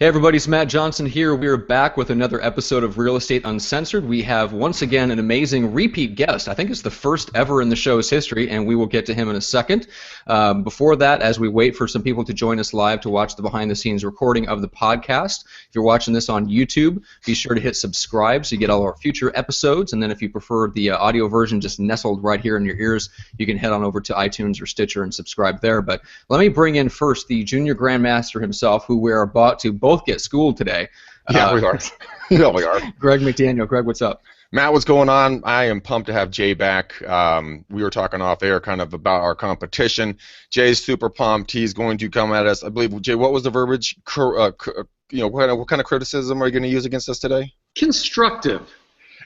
Hey everybody, it's Matt Johnson here. We're back with another episode of Real Estate Uncensored. We have once again an amazing repeat guest. I think it's the first ever in the show's history, and we will get to him in a second. Before that, as we wait for some people to join us live to watch the behind-the-scenes recording of the podcast, if you're watching this on YouTube, be sure to hit subscribe so you get all our future episodes. And then if you prefer the audio version just nestled right here in your ears, you can head on over to iTunes or Stitcher and subscribe there. But let me bring in first the Junior Grandmaster himself, who we are about to both get schooled today. Yeah, we are. Yeah, we are. Greg McDaniel. Greg, what's up? Matt, what's going on? I am pumped to have Jay back. We were talking off air kind of about our competition. Jay's super pumped. He's going to come at us. I believe, Jay, what was the verbiage? What kind of criticism are you going to use against us today? Constructive.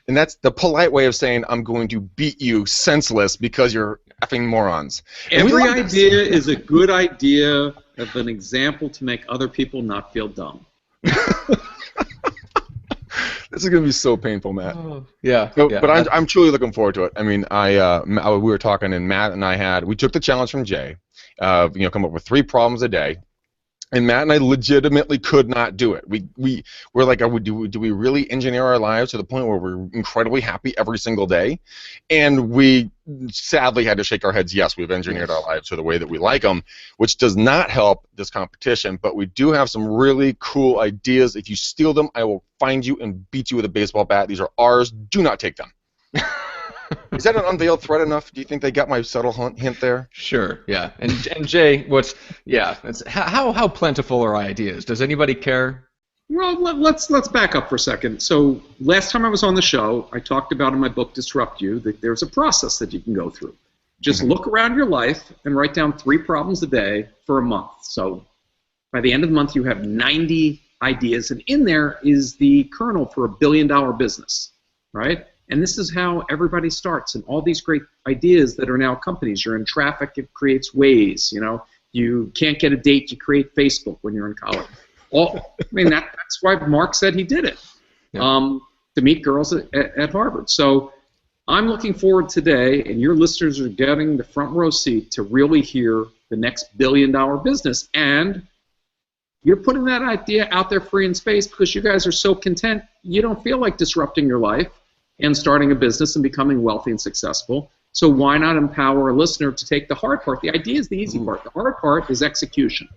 And that's the polite way of saying I'm going to beat you senseless because you're effing morons. Every idea is a good idea of an example to make other people not feel dumb. This is going to be so painful, Matt. Yeah. But I'm truly looking forward to it. I mean, we were talking, and Matt and we took the challenge from Jay, come up with 3 problems a day. And Matt and I legitimately could not do it. We're like, do we really engineer our lives to the point where we're incredibly happy every single day? And we sadly had to shake our heads, yes, we've engineered our lives to the way that we like them, which does not help this competition. But we do have some really cool ideas. If you steal them, I will find you and beat you with a baseball bat. These are ours. Do not take them. Is that an unveiled threat enough? Do you think they got my subtle hint there? Sure, yeah. And Jay, how plentiful are ideas? Does anybody care? Well, let's back up for a second. So last time I was on the show, I talked about in my book, Disrupt You, that there's a process that you can go through. Just look around your life and write down 3 problems a day for a month. So by the end of the month, you have 90 ideas, and in there is the kernel for $1 billion business, right? And this is how everybody starts, and all these great ideas that are now companies. You're in traffic, it creates Waze. You can't get a date, you create Facebook when you're in college. That's why Mark said he did it, to meet girls at Harvard. So I'm looking forward today, and your listeners are getting the front row seat to really hear the next $1 billion business. And you're putting that idea out there free in space because you guys are so content, you don't feel like disrupting your life and starting a business and becoming wealthy and successful. So why not empower a listener to take the hard part? The idea is the easy part. The hard part is execution.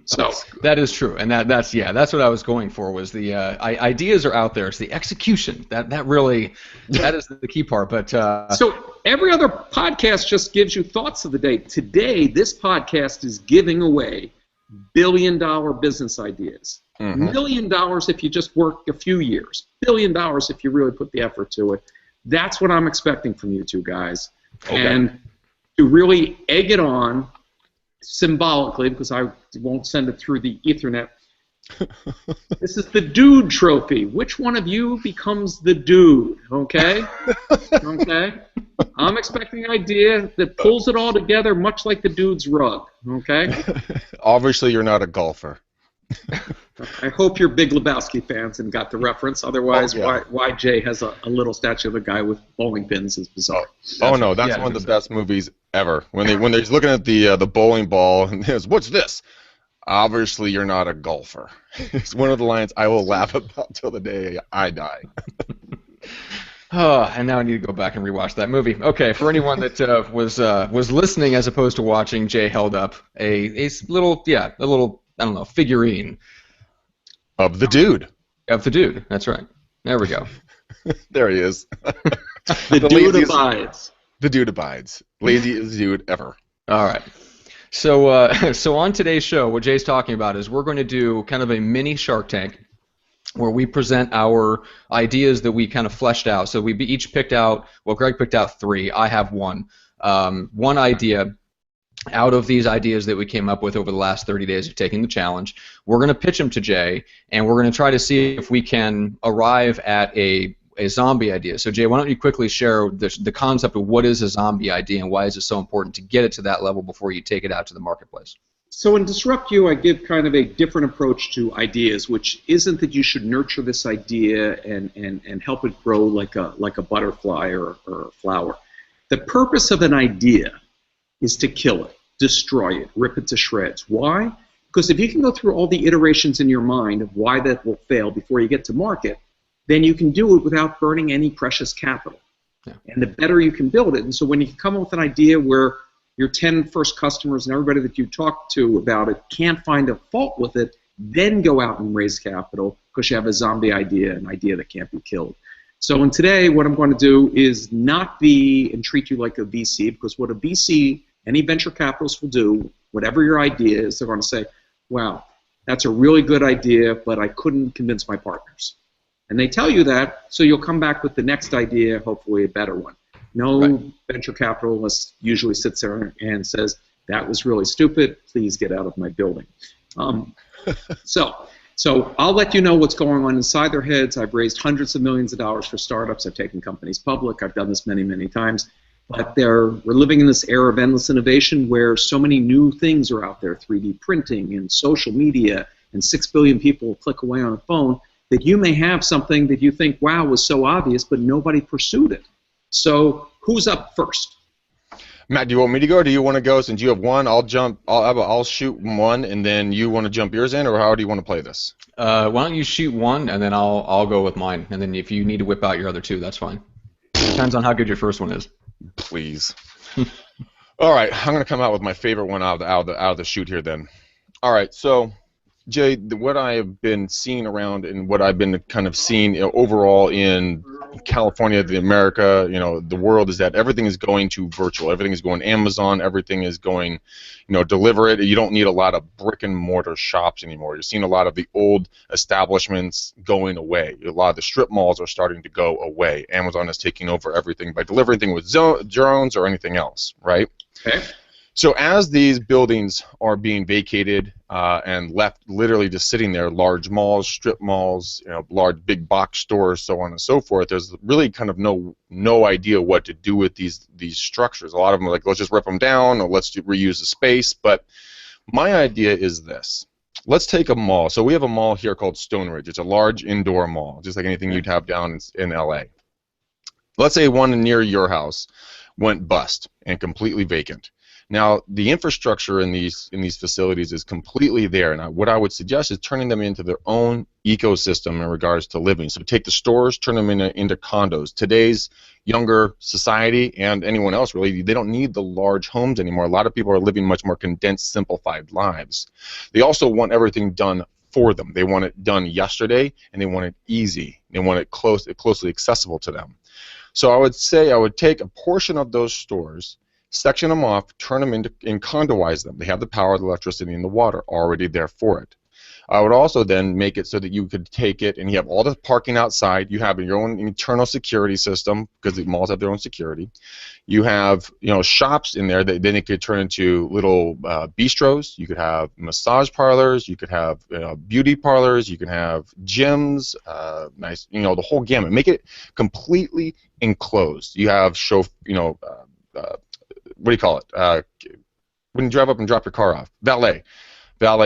So that is true, and that's what I was going for. Was the ideas are out there. It's the execution that is the key part. But so every other podcast just gives you thoughts of the day. Today, this podcast is giving away $1 billion business ideas. $1 million if you just work a few years. $1 billion if you really put the effort to it. That's what I'm expecting from you two guys. Okay. And to really egg it on symbolically, because I won't send it through the Ethernet, this is the dude trophy. Which one of you becomes the dude? Okay? Okay? I'm expecting an idea that pulls it all together much like the dude's rug. Okay? Obviously, you're not a golfer. I hope you're big Lebowski fans and got the reference. Otherwise, why Jay has a little statue of a guy with bowling pins is bizarre. That's one of the best movies ever. When they're looking at the bowling ball and says, "What's this?" Obviously, you're not a golfer. It's one of the lines I will laugh about till the day I die. And now I need to go back and rewatch that movie. Okay, for anyone that was listening as opposed to watching, Jay held up a little I don't know, figurine. Of the dude. Of the dude, that's right. There we go. There he is. The dude abides. The dude abides. Laziest dude ever. All right. So on today's show, what Jay's talking about is we're going to do kind of a mini Shark Tank where we present our ideas that we kind of fleshed out. So we each picked out, Greg picked out 3. I have 1. One idea out of these ideas that we came up with over the last 30 days of taking the challenge. We're going to pitch them to Jay, and we're going to try to see if we can arrive at a zombie idea. So Jay, why don't you quickly share the concept of what is a zombie idea and why is it so important to get it to that level before you take it out to the marketplace? So in Disrupt You, I give kind of a different approach to ideas, which isn't that you should nurture this idea and help it grow like a butterfly or a flower. The purpose of an idea is to kill it, destroy it, rip it to shreds. Why? Because if you can go through all the iterations in your mind of why that will fail before you get to market, then you can do it without burning any precious capital. Yeah. And the better you can build it. And so when you come up with an idea where your 10 first customers and everybody that you talk to about it can't find a fault with it, then go out and raise capital because you have a zombie idea, an idea that can't be killed. So in today, what I'm going to do is not be and treat you like a VC, because what a VC, any venture capitalist will do, whatever your idea is, they're going to say, wow, that's a really good idea, but I couldn't convince my partners. And they tell you that, so you'll come back with the next idea, hopefully a better one. No venture capitalist usually sits there and says, that was really stupid, please get out of my building. So I'll let you know what's going on inside their heads. I've raised hundreds of millions of dollars for startups. I've taken companies public. I've done this many, many times. But we're living in this era of endless innovation where so many new things are out there, 3D printing and social media, and 6 billion people click away on a phone, that you may have something that you think, wow, was so obvious, but nobody pursued it. So who's up first? Matt, do you want me to go, or do you want to go? Since you have one, I'll shoot one, and then you want to jump yours in, or how do you want to play this? Why don't you shoot one, and then I'll go with mine, and then if you need to whip out your other two, that's fine. Depends on how good your first one is. Please. All right, I'm going to come out with my favorite one out of the chute here then. All right, so Jay, what I have been seeing around and what I've been kind of seeing overall in California, America, the world, is that everything is going to virtual. Everything is going Amazon. Everything is going, deliver it. You don't need a lot of brick and mortar shops anymore. You're seeing a lot of the old establishments going away. A lot of the strip malls are starting to go away. Amazon is taking over everything by delivering things with drones or anything else, right? Okay. So as these buildings are being vacated and left literally just sitting there, large malls, strip malls, large big box stores, so on and so forth, there's really kind of no idea what to do with these structures. A lot of them are like, let's just rip them down or let's reuse the space. But my idea is this. Let's take a mall. So we have a mall here called Stone Ridge. It's a large indoor mall, just like anything you'd have down in LA. Let's say one near your house went bust and completely vacant. Now, the infrastructure in these facilities is completely there, and what I would suggest is turning them into their own ecosystem in regards to living. So take the stores, turn them into condos. Today's younger society, and anyone else really, they don't need the large homes anymore. A lot of people are living much more condensed, simplified lives. They also want everything done for them. They want it done yesterday, and they want it easy. They want it closely accessible to them. So I would say I would take a portion of those stores, section them off, turn them into and condoize them. They have the power, the electricity, and the water already there for it. I would also then make it so that you could take it and you have all the parking outside. You have your own internal security system because the malls have their own security. You have shops in there that then it could turn into little bistros. You could have massage parlors. You could have beauty parlors. You can have gyms. Nice, the whole gamut. Make it completely enclosed. You have what do you call it? When you drive up and drop your car off, valet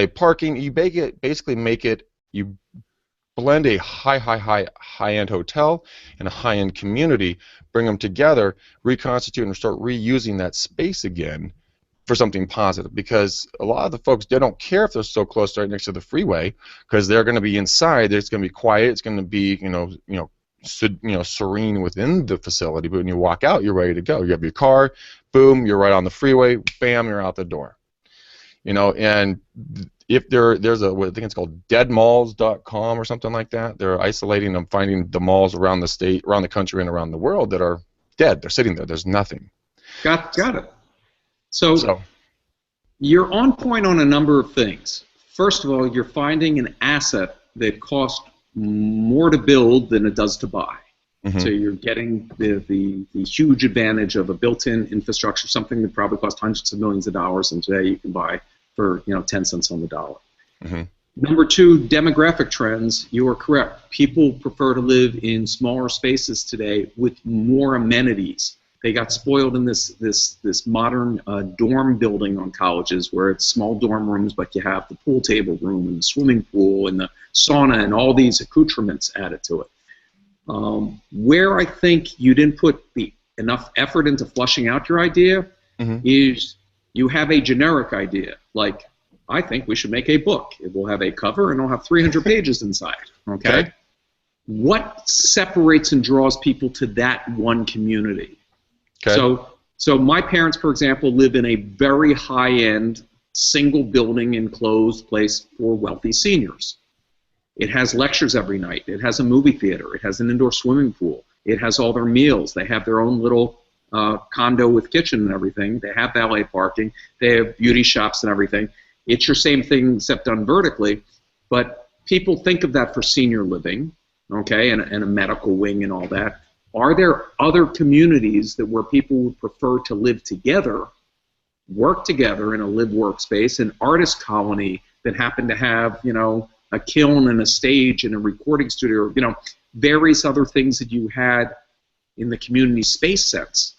parking. You basically make it. You blend a high-end hotel and a high-end community, bring them together, reconstitute, and start reusing that space again for something positive. Because a lot of the folks, they don't care if they're so close right next to the freeway, because they're going to be inside. It's going to be quiet. It's going to be serene within the facility, but when you walk out, you're ready to go. You have your car, boom, you're right on the freeway, bam, you're out the door. And if there's I think it's called deadmalls.com or something like that. They're isolating them, finding the malls around the state, around the country, and around the world that are dead. They're sitting there. There's nothing. Got it. So you're on point on a number of things. First of all, you're finding an asset that costs more to build than it does to buy. Mm-hmm. So you're getting the huge advantage of a built-in infrastructure, something that probably cost hundreds of millions of dollars, and today you can buy for 10 cents on the dollar. Mm-hmm. Number two, demographic trends. You are correct. People prefer to live in smaller spaces today with more amenities. They got spoiled in this modern dorm building on colleges where it's small dorm rooms, but you have the pool table room and the swimming pool and the sauna and all these accoutrements added to it. Where I think you didn't put enough effort into flushing out your idea mm-hmm. is you have a generic idea, like I think we should make a book. It will have a cover and it'll have 300 pages inside. Okay? What separates and draws people to that one community? Okay. So my parents, for example, live in a very high-end, single-building, enclosed place for wealthy seniors. It has lectures every night. It has a movie theater. It has an indoor swimming pool. It has all their meals. They have their own little condo with kitchen and everything. They have valet parking. They have beauty shops and everything. It's your same thing except done vertically, but people think of that for senior living, okay, and a medical wing and all that. Are there other communities that where people would prefer to live together, work together in a live-work space, an artist colony that happen to have, you know, a kiln and a stage and a recording studio, you know, various other things that you had in the community space sense?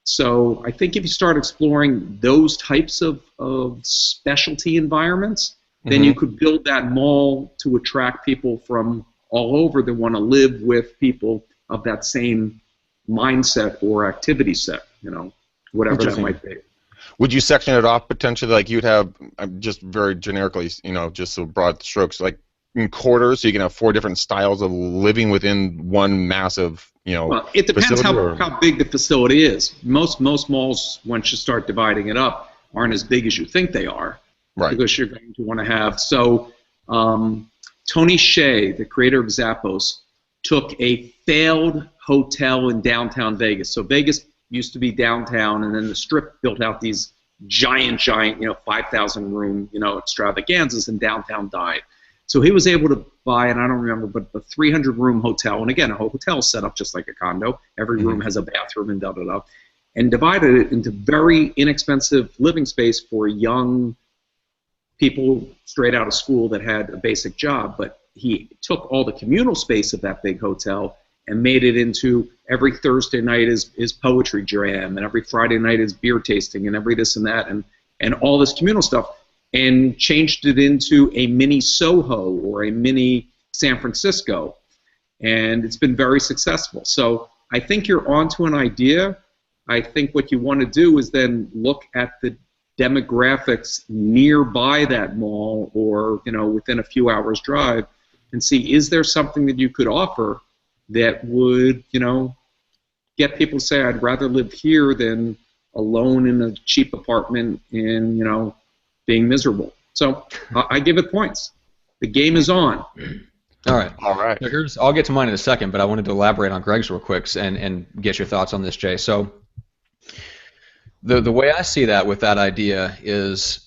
So I think if you start exploring those types of specialty environments, then you could build that mall to attract people from all over that want to live with people of that same mindset or activity set, you know, whatever that might be. Would you section it off potentially, like you'd have, just very generically, you know, just so broad strokes, like in quarters, so you can have 4 different styles of living within one massive, you know, well, it depends how big the facility is. Most malls, once you start dividing it up, aren't as big as you think they are. Right. Because you're going to want to have, so Tony Hsieh, the creator of Zappos, took a failed hotel in downtown Vegas. So Vegas used to be downtown, and then the Strip built out these giant, you know, 5,000 room, you know, extravaganzas, and downtown died. So he was able to buy, and I don't remember, but a 300 room hotel, and again, a hotel is set up just like a condo. Every room has a bathroom and da-da-da, and divided it into very inexpensive living space for young people straight out of school that had a basic job. But he took all the communal space of that big hotel and made it into every Thursday night is poetry jam, and every Friday night is beer tasting, and every this and that, and all this communal stuff, and changed it into a mini Soho or a mini San Francisco, and it's been very successful. So I think you're onto an idea. I think what you want to do is then look at the demographics nearby that mall, or, you know, within a few hours drive, and see, is there something that you could offer that would, you know, get people to say, I'd rather live here than alone in a cheap apartment in, you know, being miserable. So I give it points. The game is on. All right. All right. So I'll get to mine in a second, but I wanted to elaborate on Greg's real quick and get your thoughts on this, Jay. So the way I see that with that idea is,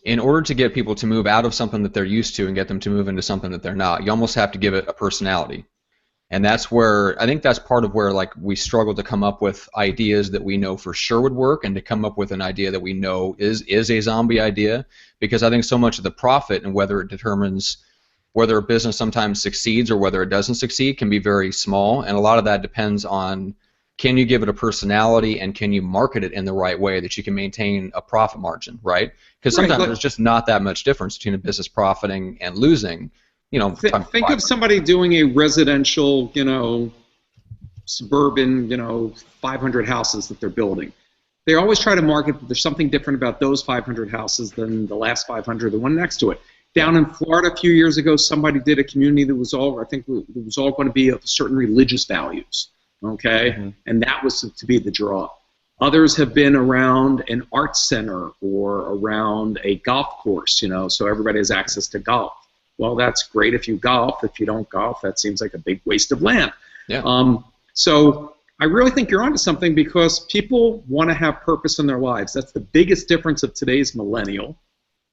in order to get people to move out of something that they're used to and get them to move into something that they're not, you almost have to give it a personality. And that's where, I think that's part of where, like, we struggle to come up with ideas that we know for sure would work, and to come up with an idea that we know is a zombie idea, because I think so much of the profit and whether it determines whether a business sometimes succeeds or whether it doesn't succeed can be very small, and a lot of that depends on, can you give it a personality, and can you market it in the right way that you can maintain a profit margin, right? Because sometimes there's just not that much difference between a business profiting and losing. You know, think of somebody doing a residential, you know, suburban, you know, 500 houses that they're building. They always try to market that there's something different about those 500 houses than the last 500, the one next to it. Down in Florida a few years ago, somebody did a community that was all, I think it was all going to be of certain religious values, okay? And that was to be the draw. Others have been around an art center or around a golf course, you know, so everybody has access to golf. Well, that's great if you golf. If you don't golf, that seems like a big waste of land. Yeah. So I really think you're onto something, because people want to have purpose in their lives. That's the biggest difference of today's millennial.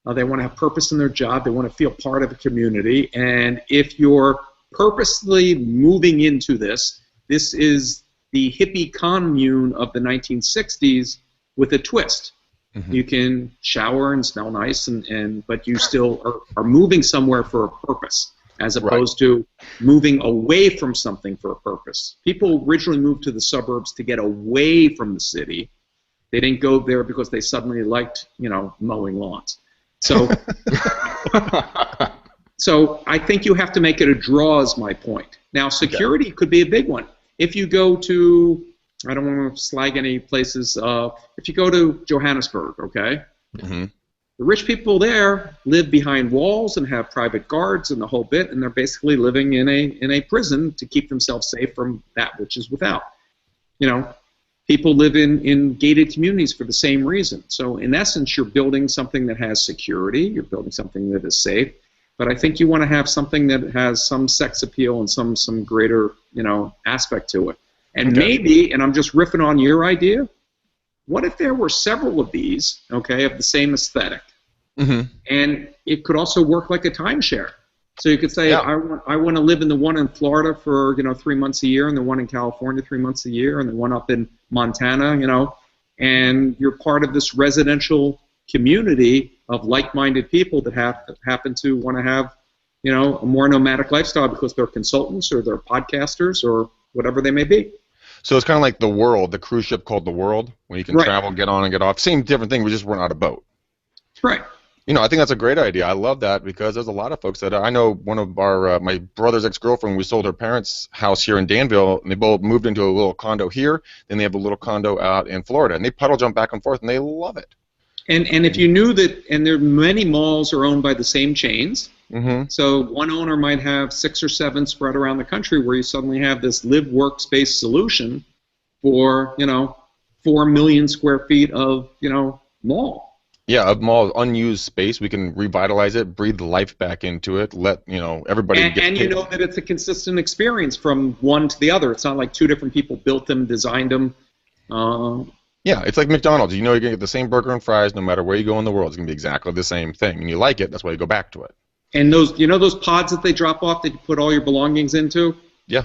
They want to have purpose in their job. They want to feel part of a community. And if you're purposely moving into this is the hippie commune of the 1960s with a twist. You can shower and smell nice, but you still are moving somewhere for a purpose, as opposed to moving away from something for a purpose. People originally moved to the suburbs to get away from the city. They didn't go there because they suddenly liked, you know, mowing lawns. So, so I think you have to make it a draw, is my point. Now, security could be a big one. If you go to, I don't want to slag any places. If you go to Johannesburg, okay, The rich people there live behind walls and have private guards and the whole bit, and they're basically living in a prison to keep themselves safe from that which is without. You know, people live in gated communities for the same reason. So in essence, you're building something that has security. You're building something that is safe. But I think you want to have something that has some sex appeal and some greater, you know, aspect to it. And maybe, and I'm just riffing on your idea, what if there were several of these, okay, of the same aesthetic, and it could also work like a timeshare? So you could say, I want to live in the one in Florida for, you know, 3 months a year, and the one in California 3 months a year, and the one up in Montana, you know, and you're part of this residential community of like-minded people that happen to want to have, you know, a more nomadic lifestyle because they're consultants or they're podcasters or whatever they may be. So it's kind of like The World, the cruise ship called The World, when you can travel, get on and get off. Same different thing, we just weren't out a boat. Right. You know, I think that's a great idea. I love that because there's a lot of folks that I know. One of our my brother's ex-girlfriend, we sold her parents' house here in Danville, and they both moved into a little condo here. Then they have a little condo out in Florida, and they puddle jump back and forth, and they love it. And if you knew that, and there many malls are owned by the same chains, so one owner might have 6 or 7 spread around the country, where you suddenly have this live workspace solution for, you know, 4 million square feet of, you know, mall. Yeah, a mall, unused space. We can revitalize it, breathe life back into it, let, you know, everybody get and you know that it's a consistent experience from one to the other. It's not like 2 different people built them, designed them. Yeah, it's like McDonald's. You know you're going to get the same burger and fries no matter where you go in the world. It's going to be exactly the same thing. And you like it, that's why you go back to it. And those, you know those pods that they drop off that you put all your belongings into? Yeah.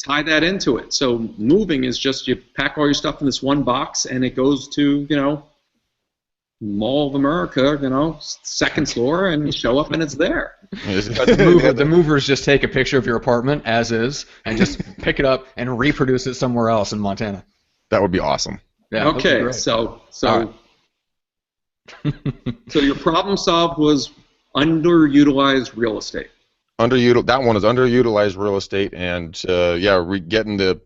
Tie that into it. So moving is just you pack all your stuff in this one box and it goes to, you know, Mall of America, you know, 2nd floor, and you show up and it's there. The movers just take a picture of your apartment as is and just pick it up and reproduce it somewhere else in Montana. That would be awesome. Yeah, okay, so your problem solved was underutilized real estate. That one is underutilized real estate, and getting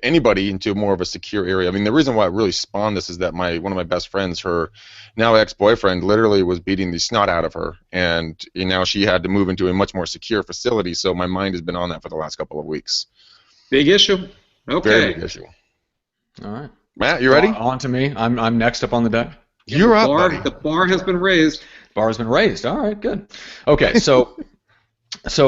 anybody into more of a secure area. I mean, the reason why it really spawned this is that one of my best friends, her now ex-boyfriend, literally was beating the snot out of her, and now she had to move into a much more secure facility. So my mind has been on that for the last couple of weeks. Big issue. Okay. Very big issue. All right. Matt, you ready? On to me. I'm next up on the deck. You're up, buddy. The bar has been raised. Bar has been raised. All right, good. Okay, so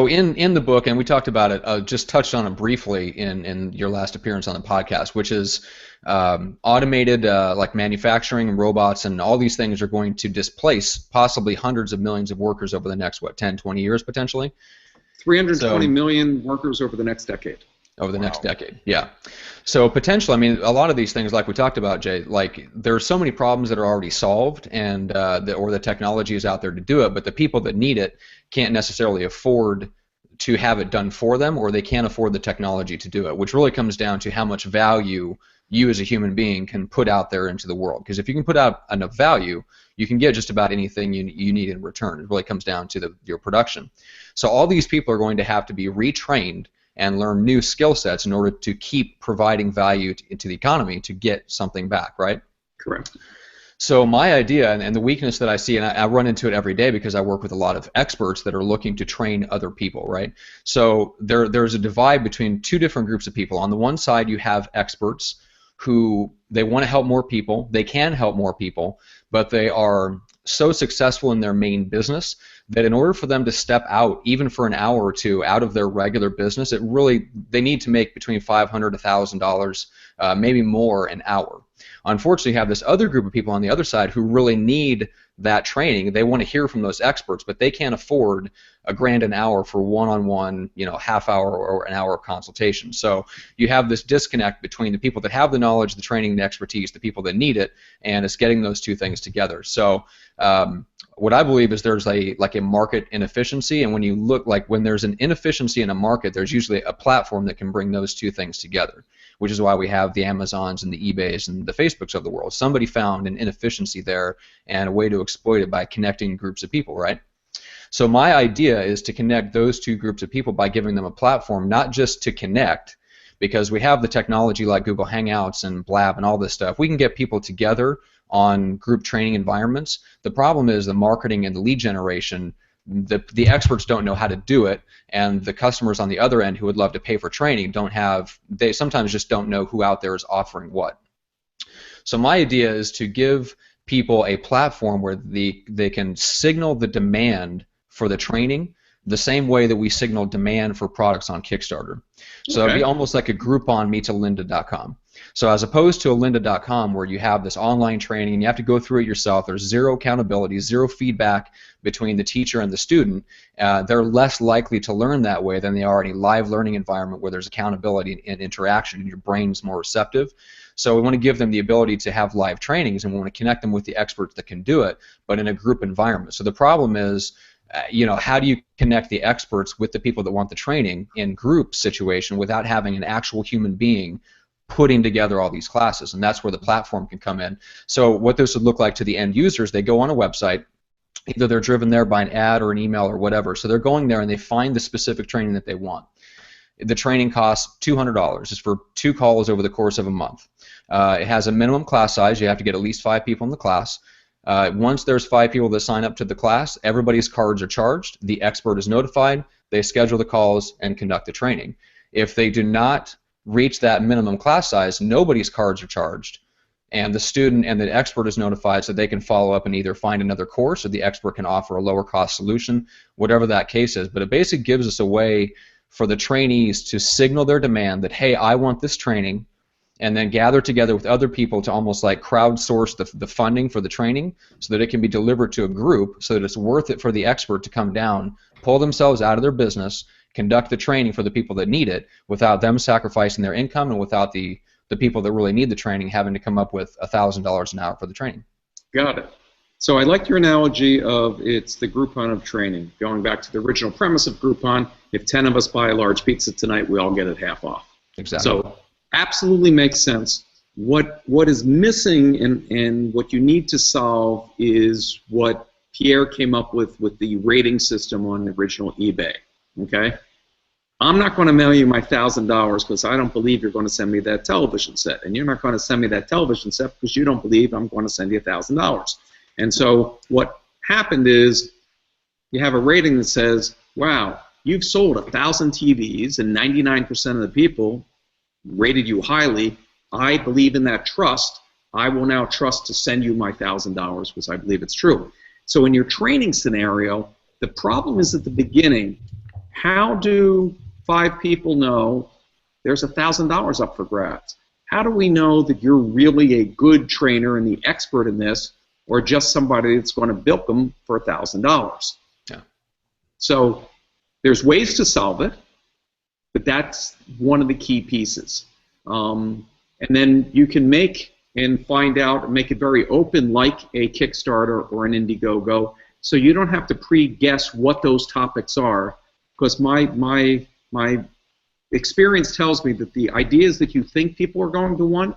in the book, and we talked about it, just touched on it briefly in your last appearance on the podcast, which is automated like manufacturing and robots and all these things are going to displace possibly hundreds of millions of workers over the next 10, 20 years potentially. 320 million workers over the next decade. Over the next decade, yeah. So potentially, I mean, a lot of these things, like we talked about, Jay, like there are so many problems that are already solved, and or the technology is out there to do it, but the people that need it can't necessarily afford to have it done for them, or they can't afford the technology to do it, which really comes down to how much value you as a human being can put out there into the world. Because if you can put out enough value, you can get just about anything you need in return. It really comes down to your production. So all these people are going to have to be retrained and learn new skill sets in order to keep providing value into the economy to get something back, right? Correct. So my idea, and the weakness that I see, and I run into it every day because I work with a lot of experts that are looking to train other people, right? So there's a divide between 2 different groups of people. On the one side, you have experts who they want to help more people, they can help more people, but they are so successful in their main business that in order for them to step out, even for an hour or 2, out of their regular business, they need to make between $500 to $1,000, maybe more an hour. Unfortunately, you have this other group of people on the other side who really need that training. They want to hear from those experts, but they can't afford $1,000 an hour for one-on-one, half hour or an hour consultation. So you have this disconnect between the people that have the knowledge, the training, the expertise, the people that need it, and it's getting those 2 things together. So what I believe is there's a market inefficiency, and when there's an inefficiency in a market, there's usually a platform that can bring those 2 things together, which is why we have the Amazons and the eBays and the Facebooks of the world. Somebody found an inefficiency there and a way to exploit it by connecting groups of people, right? So my idea is to connect those 2 groups of people by giving them a platform, not just to connect, because we have the technology like Google Hangouts and Blab and all this stuff. We can get people together on group training environments. The problem is the marketing and the lead generation. The experts don't know how to do it, and the customers on the other end who would love to pay for training they sometimes just don't know who out there is offering what. So my idea is to give people a platform where they can signal the demand for the training the same way that we signal demand for products on Kickstarter. So it'd be almost like a Groupon meets a lynda.com. So as opposed to a lynda.com where you have this online training and you have to go through it yourself, there's zero accountability, zero feedback between the teacher and the student, they're less likely to learn that way than they are in a live learning environment where there's accountability and interaction and your brain's more receptive. So we want to give them the ability to have live trainings, and we want to connect them with the experts that can do it, but in a group environment. So the problem is, how do you connect the experts with the people that want the training in group situation without having an actual human being putting together all these classes? And that's where the platform can come in. So what this would look like to the end users, they go on a website, either they're driven there by an ad or an email or whatever, so they're going there and they find the specific training that they want. The training costs $200. It's for 2 calls over the course of a month. It has a minimum class size. You have to get at least 5 people in the class. Once there's 5 people that sign up to the class, everybody's cards are charged. The expert is notified. They schedule the calls and conduct the training. If they do not reach that minimum class size, nobody's cards are charged, and the student and the expert is notified so they can follow up and either find another course or the expert can offer a lower cost solution, whatever that case is. But it basically gives us a way for the trainees to signal their demand that, hey, I want this training, and then gather together with other people to almost like crowdsource the funding for the training so that it can be delivered to a group so that it's worth it for the expert to come down, pull themselves out of their business, conduct the training for the people that need it without them sacrificing their income and without the people that really need the training having to come up with $1,000 an hour for the training. Got it. So I like your analogy of it's the Groupon of training. Going back to the original premise of Groupon, if 10 of us buy a large pizza tonight, we all get it half off. Exactly. So absolutely makes sense. What is missing and what you need to solve is what Pierre came up with the rating system on the original eBay. Okay? I'm not going to mail you my $1,000 because I don't believe you're going to send me that television set. And you're not going to send me that television set because you don't believe I'm going to send you $1,000. And so what happened is you have a rating that says, wow, you've sold 1,000 TVs and 99% of the people rated you highly. I believe in that trust. I will now trust to send you my $1,000 because I believe it's true. So in your training scenario, the problem is at the beginning, how do 5 people know there's $1,000 up for grabs? How do we know that you're really a good trainer and the expert in this, or just somebody that's going to bilk them for $1,000? Yeah. So there's ways to solve it, but that's one of the key pieces. And then you can make and find out and make it very open like a Kickstarter or an Indiegogo, so you don't have to pre-guess what those topics are, because my experience tells me that the ideas that you think people are going to want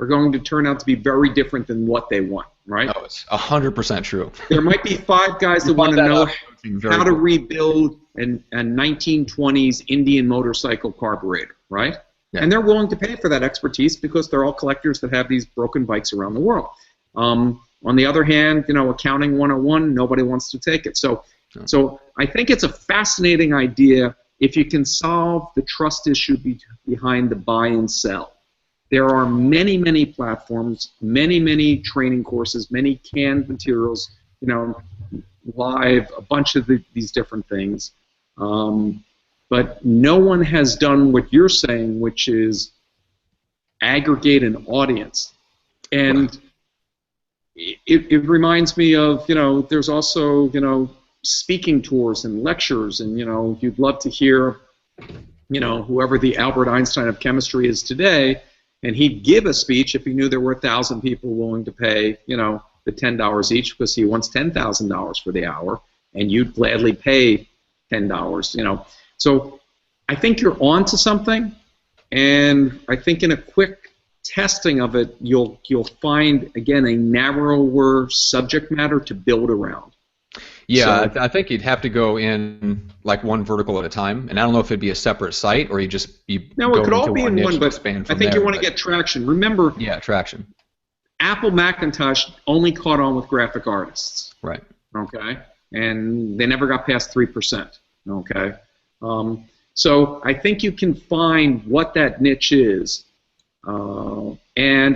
are going to turn out to be very different than what they want, right? Oh, it's 100% true. There might be 5 guys that want to know how to rebuild a 1920s Indian motorcycle carburetor, right? Yeah. And they're willing to pay for that expertise because they're all collectors that have these broken bikes around the world. On the other hand, accounting 101, nobody wants to take it. So I think it's a fascinating idea if you can solve the trust issue behind the buy and sell. There are many, many platforms, many, many training courses, many canned materials, live, a bunch of these different things. But no one has done what you're saying, which is aggregate an audience. And it reminds me of, there's also, speaking tours and lectures, and, you'd love to hear, whoever the Albert Einstein of chemistry is today, and he'd give a speech if he knew there were 1,000 people willing to pay, the $10 each because he wants $10,000 for the hour, and you'd gladly pay $10, So I think you're on to something, and I think in a quick testing of it, you'll find, again, a narrower subject matter to build around. Yeah, I think you'd have to go in like one vertical at a time, and I don't know if it'd be a separate site or No, it could all be in one, but I think you want to get traction. Remember, traction. Apple Macintosh only caught on with graphic artists. Right. Okay, and they never got past 3%. Okay, so I think you can find what that niche is, and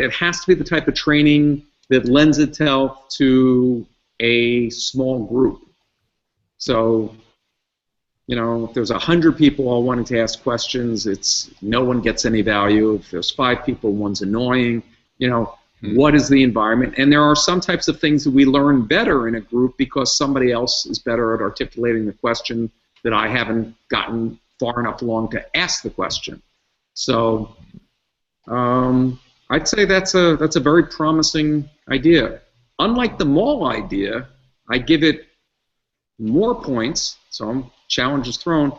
it has to be the type of training that lends itself to a small group. So, if there's 100 people all wanting to ask questions, no one gets any value. If there's 5 people, one's annoying. What is the environment? And there are some types of things that we learn better in a group because somebody else is better at articulating the question that I haven't gotten far enough along to ask the question. So I'd say that's a very promising idea. Unlike the mall idea, I give it more points, so challenge is thrown,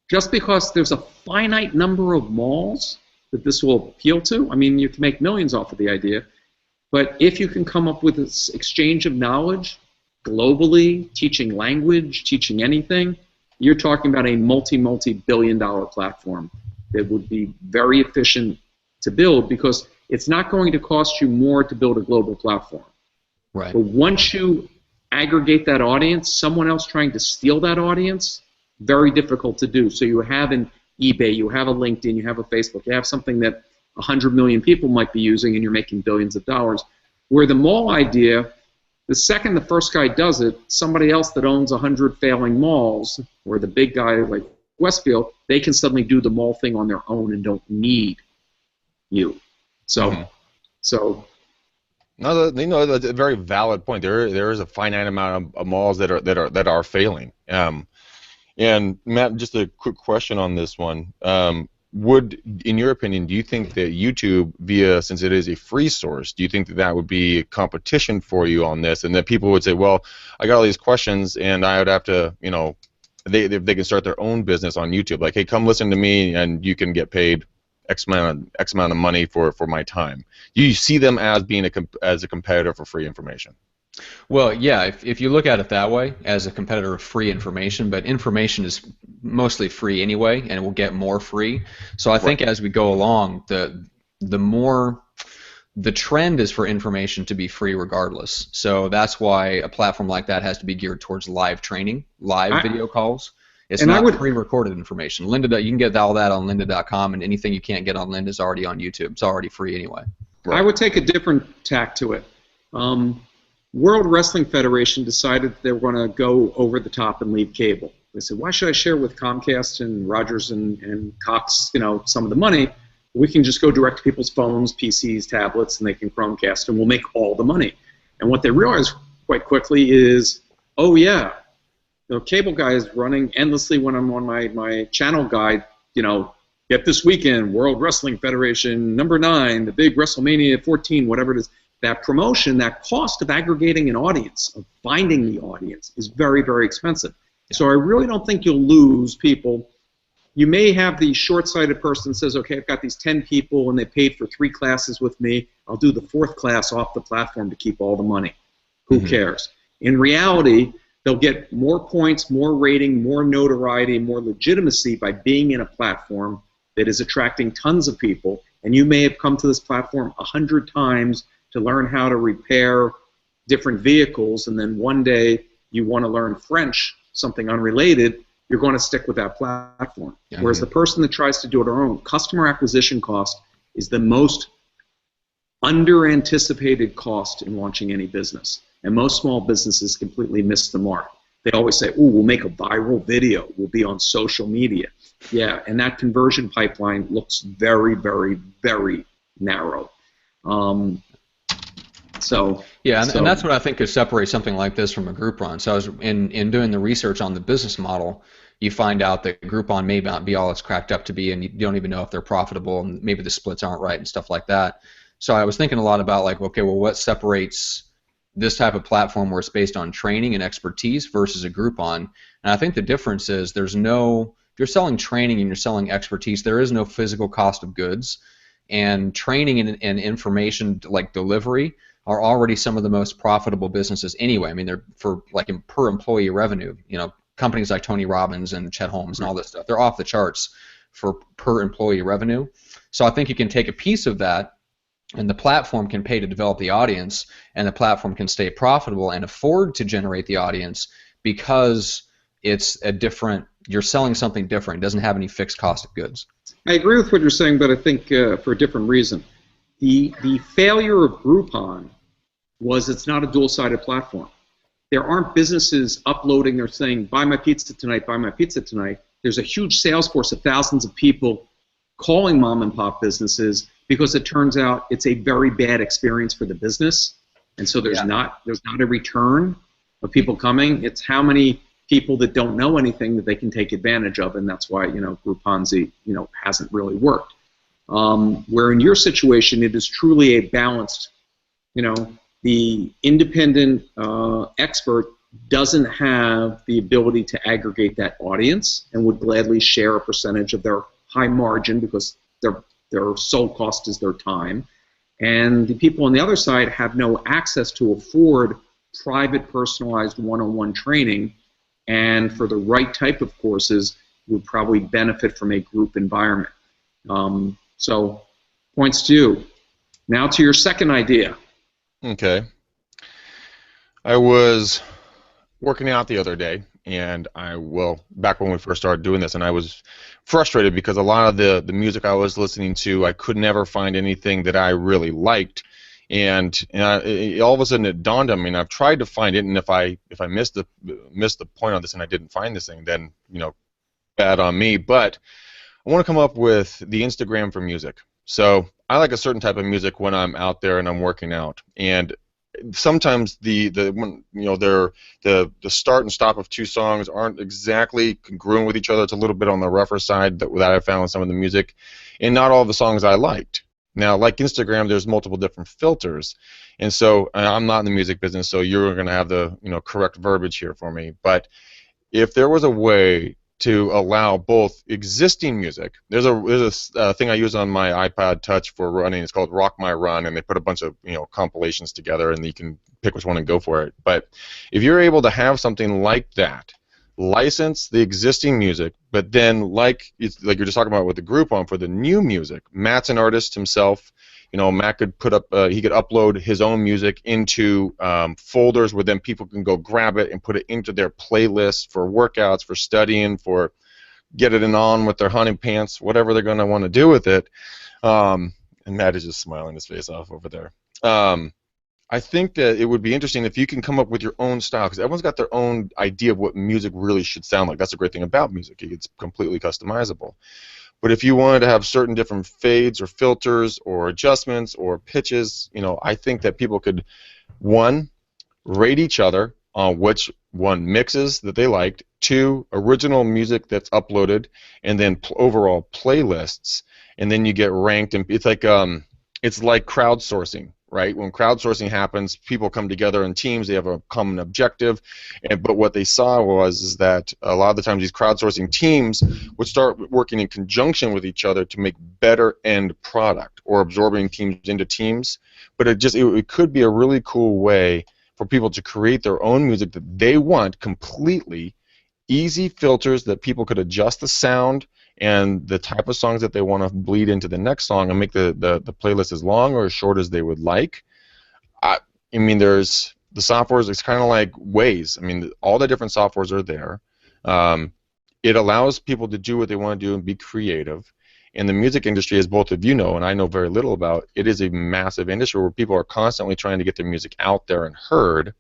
just because there's a finite number of malls that this will appeal to. I mean, you can make millions off of the idea, but if you can come up with this exchange of knowledge globally, teaching language, teaching anything, you're talking about a multi-billion-dollar platform that would be very efficient to build because it's not going to cost you more to build a global platform. Right. But once you aggregate that audience, someone else trying to steal that audience, very difficult to do. So you have an eBay, you have a LinkedIn, you have a Facebook, you have something that 100 million people might be using and you're making billions of dollars. Where the mall idea, the second the first guy does it, somebody else that owns 100 failing malls, or the big guy like Westfield, they can suddenly do the mall thing on their own and don't need you. So, No, that's a very valid point. There is a finite amount of malls that are failing. And Matt, just a quick question on this one. Would, in your opinion, do you think that YouTube, since it is a free source, do you think that would be a competition for you on this, and that people would say, well, I got all these questions, and I would have to, they can start their own business on YouTube, like, hey, come listen to me, and you can get paid X amount of money for my time. Do you see them as being as a competitor for free information? Well, yeah, if you look at it that way, as a competitor of free information, but information is mostly free anyway, and it will get more free. So I think as we go along, the more the trend is for information to be free regardless. So that's why a platform like that has to be geared towards live training, video calls. It's not pre-recorded information. Lynda, you can get all that on lynda.com, and anything you can't get on Lynda is already on YouTube. It's already free anyway. Right. I would take a different tack to it. World Wrestling Federation decided they were going to go over the top and leave cable. They said, why should I share with Comcast and Rogers and Cox, some of the money? We can just go direct to people's phones, PCs, tablets, and they can Chromecast, and we'll make all the money. And what they realized quite quickly is, oh yeah, the cable guy is running endlessly when I'm on my channel guide, get this weekend, World Wrestling Federation, number 9, the big WrestleMania 14, whatever it is. That promotion, that cost of aggregating an audience, of finding the audience, is very, very expensive. Yeah. So I really don't think you'll lose people. You may have the short-sighted person that says, okay, I've got these 10 people and they paid for 3 classes with me. I'll do the 4th class off the platform to keep all the money. Who cares? In reality, they'll get more points, more rating, more notoriety, more legitimacy by being in a platform that is attracting tons of people. And you may have come to this platform 100 times to learn how to repair different vehicles, and then one day you want to learn French, something unrelated, you're going to stick with that platform. Yeah. Whereas the person that tries to do it on their own, customer acquisition cost is the most under-anticipated cost in launching any business. And most small businesses completely miss the mark. They always say, ooh, we'll make a viral video, we'll be on social media. Yeah, and that conversion pipeline looks very, very, very narrow. And that's what I think could separate something like this from a Groupon. So I was in doing the research on the business model, you find out that Groupon may not be all it's cracked up to be, and you don't even know if they're profitable, and maybe the splits aren't right and stuff like that. So I was thinking a lot about, like, okay, well, what separates this type of platform where it's based on training and expertise versus a Groupon? And I think the difference is if you're selling training and you're selling expertise, there is no physical cost of goods, and training and information like delivery are already some of the most profitable businesses anyway. I mean, they're for per employee revenue. Companies like Tony Robbins and Chet Holmes and all this stuff, they're off the charts for per employee revenue. So I think you can take a piece of that And the platform can pay to develop the audience, and the platform can stay profitable and afford to generate the audience because it's a different, you're selling something different. It doesn't have any fixed cost of goods. I agree with what you're saying, but I think for a different reason. The failure of Groupon was it's not a dual-sided platform. There aren't businesses uploading or saying, buy my pizza tonight, buy my pizza tonight. There's a huge sales force of thousands of people calling mom and pop businesses because it turns out it's a very bad experience for the business. And so there's not a return of people coming. It's how many people that don't know anything that they can take advantage of, and that's why, Grouponzy, hasn't really worked. Where in your situation, it is truly a balanced, the independent expert doesn't have the ability to aggregate that audience and would gladly share a percentage of their high margin because their sole cost is their time. And the people on the other side have no access to afford private, personalized, one-on-one training, and for the right type of courses would probably benefit from a group environment. So, points to you. Now to your second idea. Okay. I was working out the other day, and back when we first started doing this, and I was frustrated because a lot of the music I was listening to, I could never find anything that I really liked. And all of a sudden it dawned on me, and I've tried to find it, and if I missed the point on this and I didn't find this thing, then bad on me. But I want to come up with the Instagram for music. So I like a certain type of music when I'm out there and I'm working out, and sometimes the start and stop of two songs aren't exactly congruent with each other. It's a little bit on the rougher side that I found in some of the music, and not all the songs I liked. Now, like Instagram, there's multiple different filters, and so I'm not in the music business, so you're going to have the correct verbiage here for me. But if there was a way to allow both existing music, there's a thing I use on my iPod Touch for running. It's called Rock My Run, and they put a bunch of compilations together, and you can pick which one and go for it. But if you're able to have something like that, license the existing music, but then like you're just talking about with the Groupon for the new music, Matt's an artist himself. Matt could put up, he could upload his own music into folders where then people can go grab it and put it into their playlist for workouts, for studying, for get it on with their hunting pants, whatever they're going to want to do with it. And Matt is just smiling his face off over there. I think that it would be interesting if you can come up with your own style, because everyone's got their own idea of what music really should sound like. That's the great thing about music. It's completely customizable. But if you wanted to have certain different fades or filters or adjustments or pitches, I think that people could, one, rate each other on which one mixes that they liked, two, original music that's uploaded, and then overall playlists, and then you get ranked. And it's like crowdsourcing. Right? When crowdsourcing happens, people come together in teams. They have a common objective, but what they saw was that a lot of the times these crowdsourcing teams would start working in conjunction with each other to make better end product, or absorbing teams into teams. But it could be a really cool way for people to create their own music that they want completely, easy filters that people could adjust the sound and the type of songs that they want to bleed into the next song, and make the playlist as long or as short as they would like. I mean, there's the softwares. It's kind of like Waze. I mean, all the different softwares are there. It allows people to do what they want to do and be creative. And the music industry, as both of you know, and I know very little about, it is a massive industry where people are constantly trying to get their music out there and heard,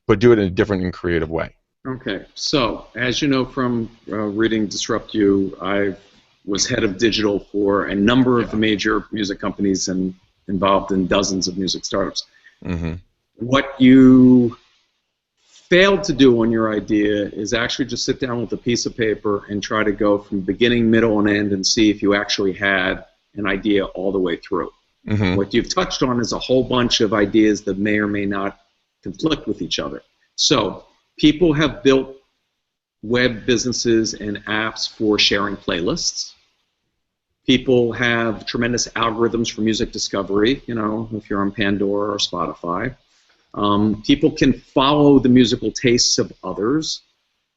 but do it in a different and creative way. Okay, so as you know from reading Disrupt You, I was head of digital for a number of the major music companies and involved in dozens of music startups. Mm-hmm. What you failed to do on your idea is actually just sit down with a piece of paper and try to go from beginning, middle, and end and see if you actually had an idea all the way through. Mm-hmm. What you've touched on is a whole bunch of ideas that may or may not conflict with each other. So people have built web businesses and apps for sharing playlists. People have tremendous algorithms for music discovery, if you're on Pandora or Spotify. People can follow the musical tastes of others.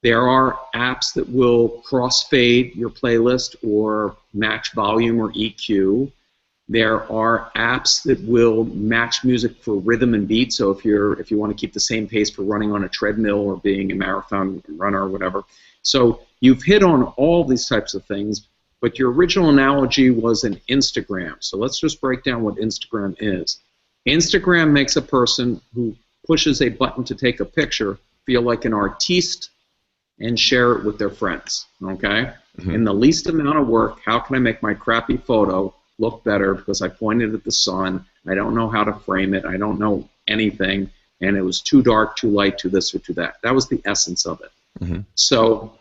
There are apps that will crossfade your playlist or match volume or EQ. There are apps that will match music for rhythm and beat. So if you want to keep the same pace for running on a treadmill or being a marathon runner or whatever. So you've hit on all these types of things, but your original analogy was an Instagram. So let's just break down what Instagram is. Instagram makes a person who pushes a button to take a picture feel like an artiste and share it with their friends, okay? In the least amount of work, how can I make my crappy photo look better because I pointed at the sun, I don't know how to frame it, I don't know anything, and it was too dark, too light, too this or too that. That was the essence of it. So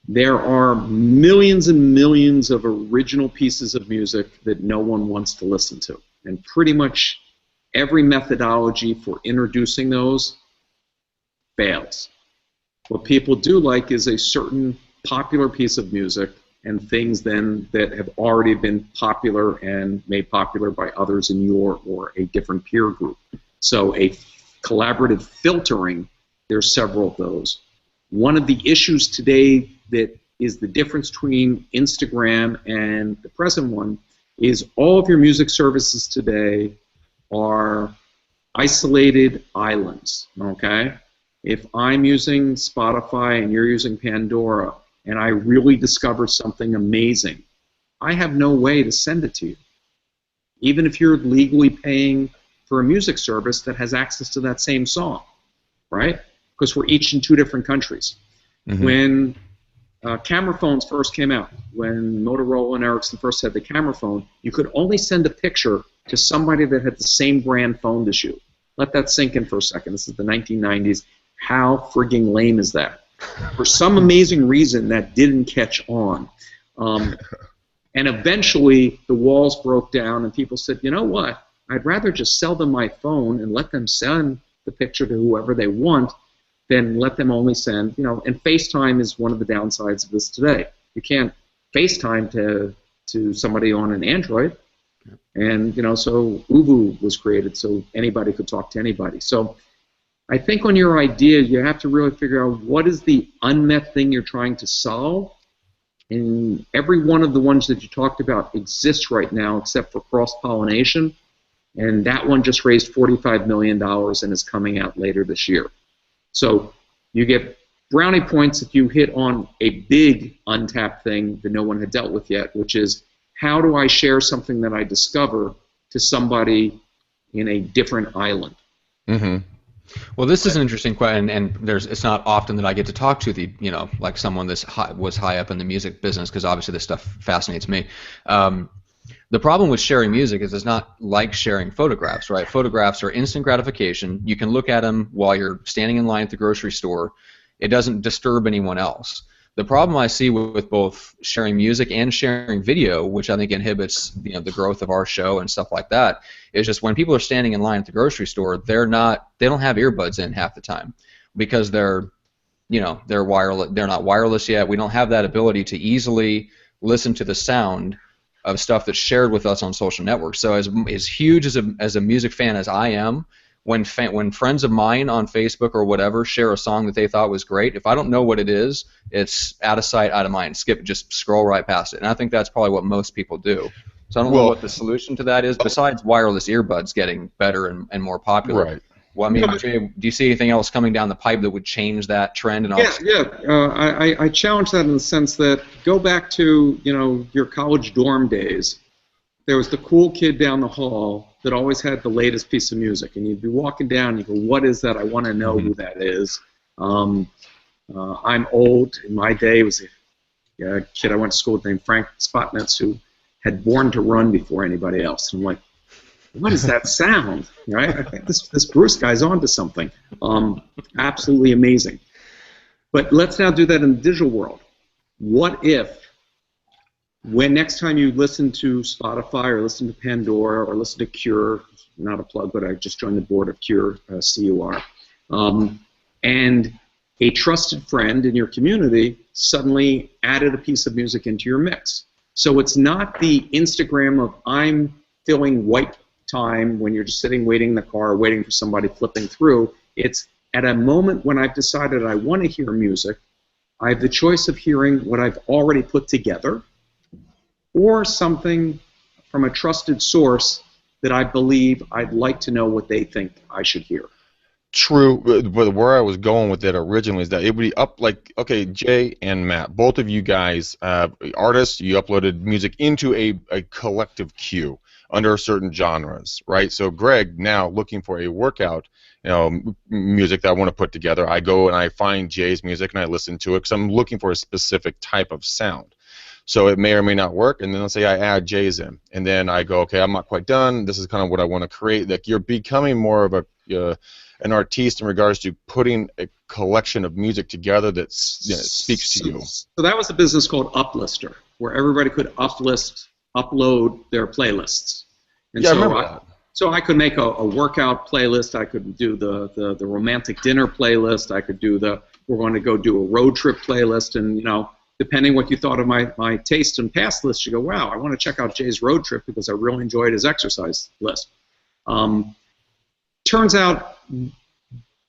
there are millions and millions of original pieces of music that no one wants to listen to. And pretty much every methodology for introducing those fails. What people do like is a certain popular piece of music and things then that have already been popular and made popular by others in your or a different peer group. So a collaborative filtering, there's several of those. One of the issues today that is the difference between Instagram and the present one is all of your music services today are isolated islands, okay? If I'm using Spotify and you're using Pandora and I really discover something amazing, I have no way to send it to you. Even if you're legally paying for a music service that has access to that same song, right? Because we're each in two different countries. When camera phones first came out, when Motorola and Ericsson first had the camera phone, you could only send a picture to somebody that had the same brand phone as you. Let that sink in for a second. This is the 1990s. How frigging lame is that? For some amazing reason, that didn't catch on. And eventually, the walls broke down, and people said, you know what? I'd rather just sell them my phone and let them send the picture to whoever they want than let them only send, and FaceTime is one of the downsides of this today. You can't FaceTime to somebody on an Android. And, so Ubu was created so anybody could talk to anybody. So I think on your idea, you have to really figure out what is the unmet thing you're trying to solve. And every one of the ones that you talked about exists right now except for cross-pollination. And that one just raised $45 million and is coming out later this year. So you get brownie points if you hit on a big untapped thing that no one had dealt with yet, which is how do I share something that I discover to somebody in a different island? Well, this is an interesting question, and it's not often that I get to talk to like someone that was high up in the music business, because obviously this stuff fascinates me. The problem with sharing music is it's not like sharing photographs, right? Photographs are instant gratification. You can look at them while you're standing in line at the grocery store. It doesn't disturb anyone else. The problem I see with both sharing music and sharing video, which I think inhibits the growth of our show and stuff like that, is just when people are standing in line at the grocery store, they don't have earbuds in half the time because they're wireless. They're not wireless yet. We don't have that ability to easily listen to the sound of stuff that's shared with us on social networks. So as huge as a music fan as I am, when friends of mine on Facebook or whatever share a song that they thought was great, if I don't know what it is, it's out of sight, out of mind. Just scroll right past it. And I think that's probably what most people do. So I don't know what the solution to that is, besides wireless earbuds getting better and more popular. Right. Well, I mean, Jay, do you see anything else coming down the pipe that would change that trend? I challenge that in the sense that go back to your college dorm days. There was the cool kid down the hall that always had the latest piece of music, and you'd be walking down and you go, what is that? I want to know who that is. I'm old. In my day, it was a kid I went to school with named Frank Spotnitz who had Born to Run before anybody else. And I'm like, what is that sound? Right? I think this Bruce guy's onto something. Absolutely amazing. But let's now do that in the digital world. What if, when next time you listen to Spotify or listen to Pandora or listen to Cure, not a plug, but I just joined the board of Cure, CUR, and a trusted friend in your community suddenly added a piece of music into your mix. So it's not the Instagram of I'm filling white time when you're just sitting waiting in the car, waiting for somebody flipping through. It's at a moment when I've decided I want to hear music, I have the choice of hearing what I've already put together or something from a trusted source that I believe I'd like to know what they think I should hear. True, but where I was going with that originally is that it would be up like, okay, Jay and Matt, both of you guys, artists, you uploaded music into a collective queue under certain genres, right? So Greg, now looking for a workout, music that I want to put together, I go and I find Jay's music and I listen to it because I'm looking for a specific type of sound. So it may or may not work, and then let's say I add Jay's in, and then I go, okay, I'm not quite done. This is kind of what I want to create. Like you're becoming more of an artiste in regards to putting a collection of music together that speaks to you. So that was a business called Uplister, where everybody could upload their playlists. And yeah, so I remember that. So I could make a workout playlist. I could do the romantic dinner playlist. I could do we're going to go do a road trip playlist, and depending what you thought of my taste and past list, you go, wow, I want to check out Jay's road trip because I really enjoyed his exercise list. Turns out,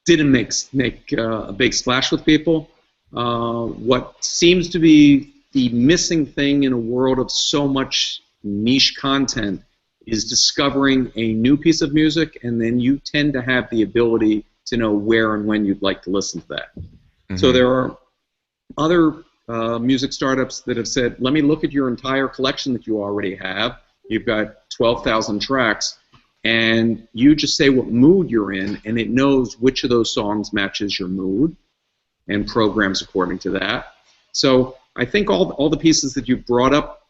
didn't make a big splash with people. What seems to be the missing thing in a world of so much niche content is discovering a new piece of music, and then you tend to have the ability to know where and when you'd like to listen to that. Mm-hmm. So there are other music startups that have said, let me look at your entire collection that you already have. You've got 12,000 tracks, and you just say what mood you're in, and it knows which of those songs matches your mood and programs according to that. So I think all the pieces that you brought up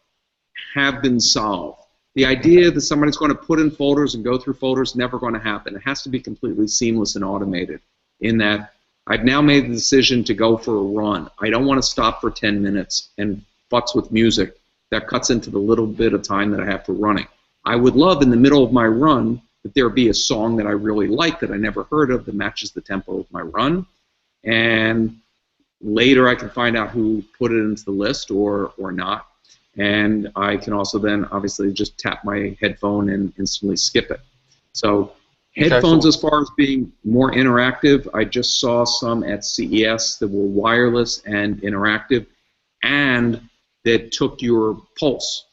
have been solved. The idea that somebody's going to put in folders and go through folders is never going to happen. It has to be completely seamless and automated in that I've now made the decision to go for a run. I don't want to stop for 10 minutes and futz with music. That cuts into the little bit of time that I have for running. I would love in the middle of my run that there be a song that I really like that I never heard of that matches the tempo of my run. And later I can find out who put it into the list or not. And I can also then obviously just tap my headphone and instantly skip it. So headphones, as far as being more interactive, I just saw some at CES that were wireless and interactive, and that took your pulse.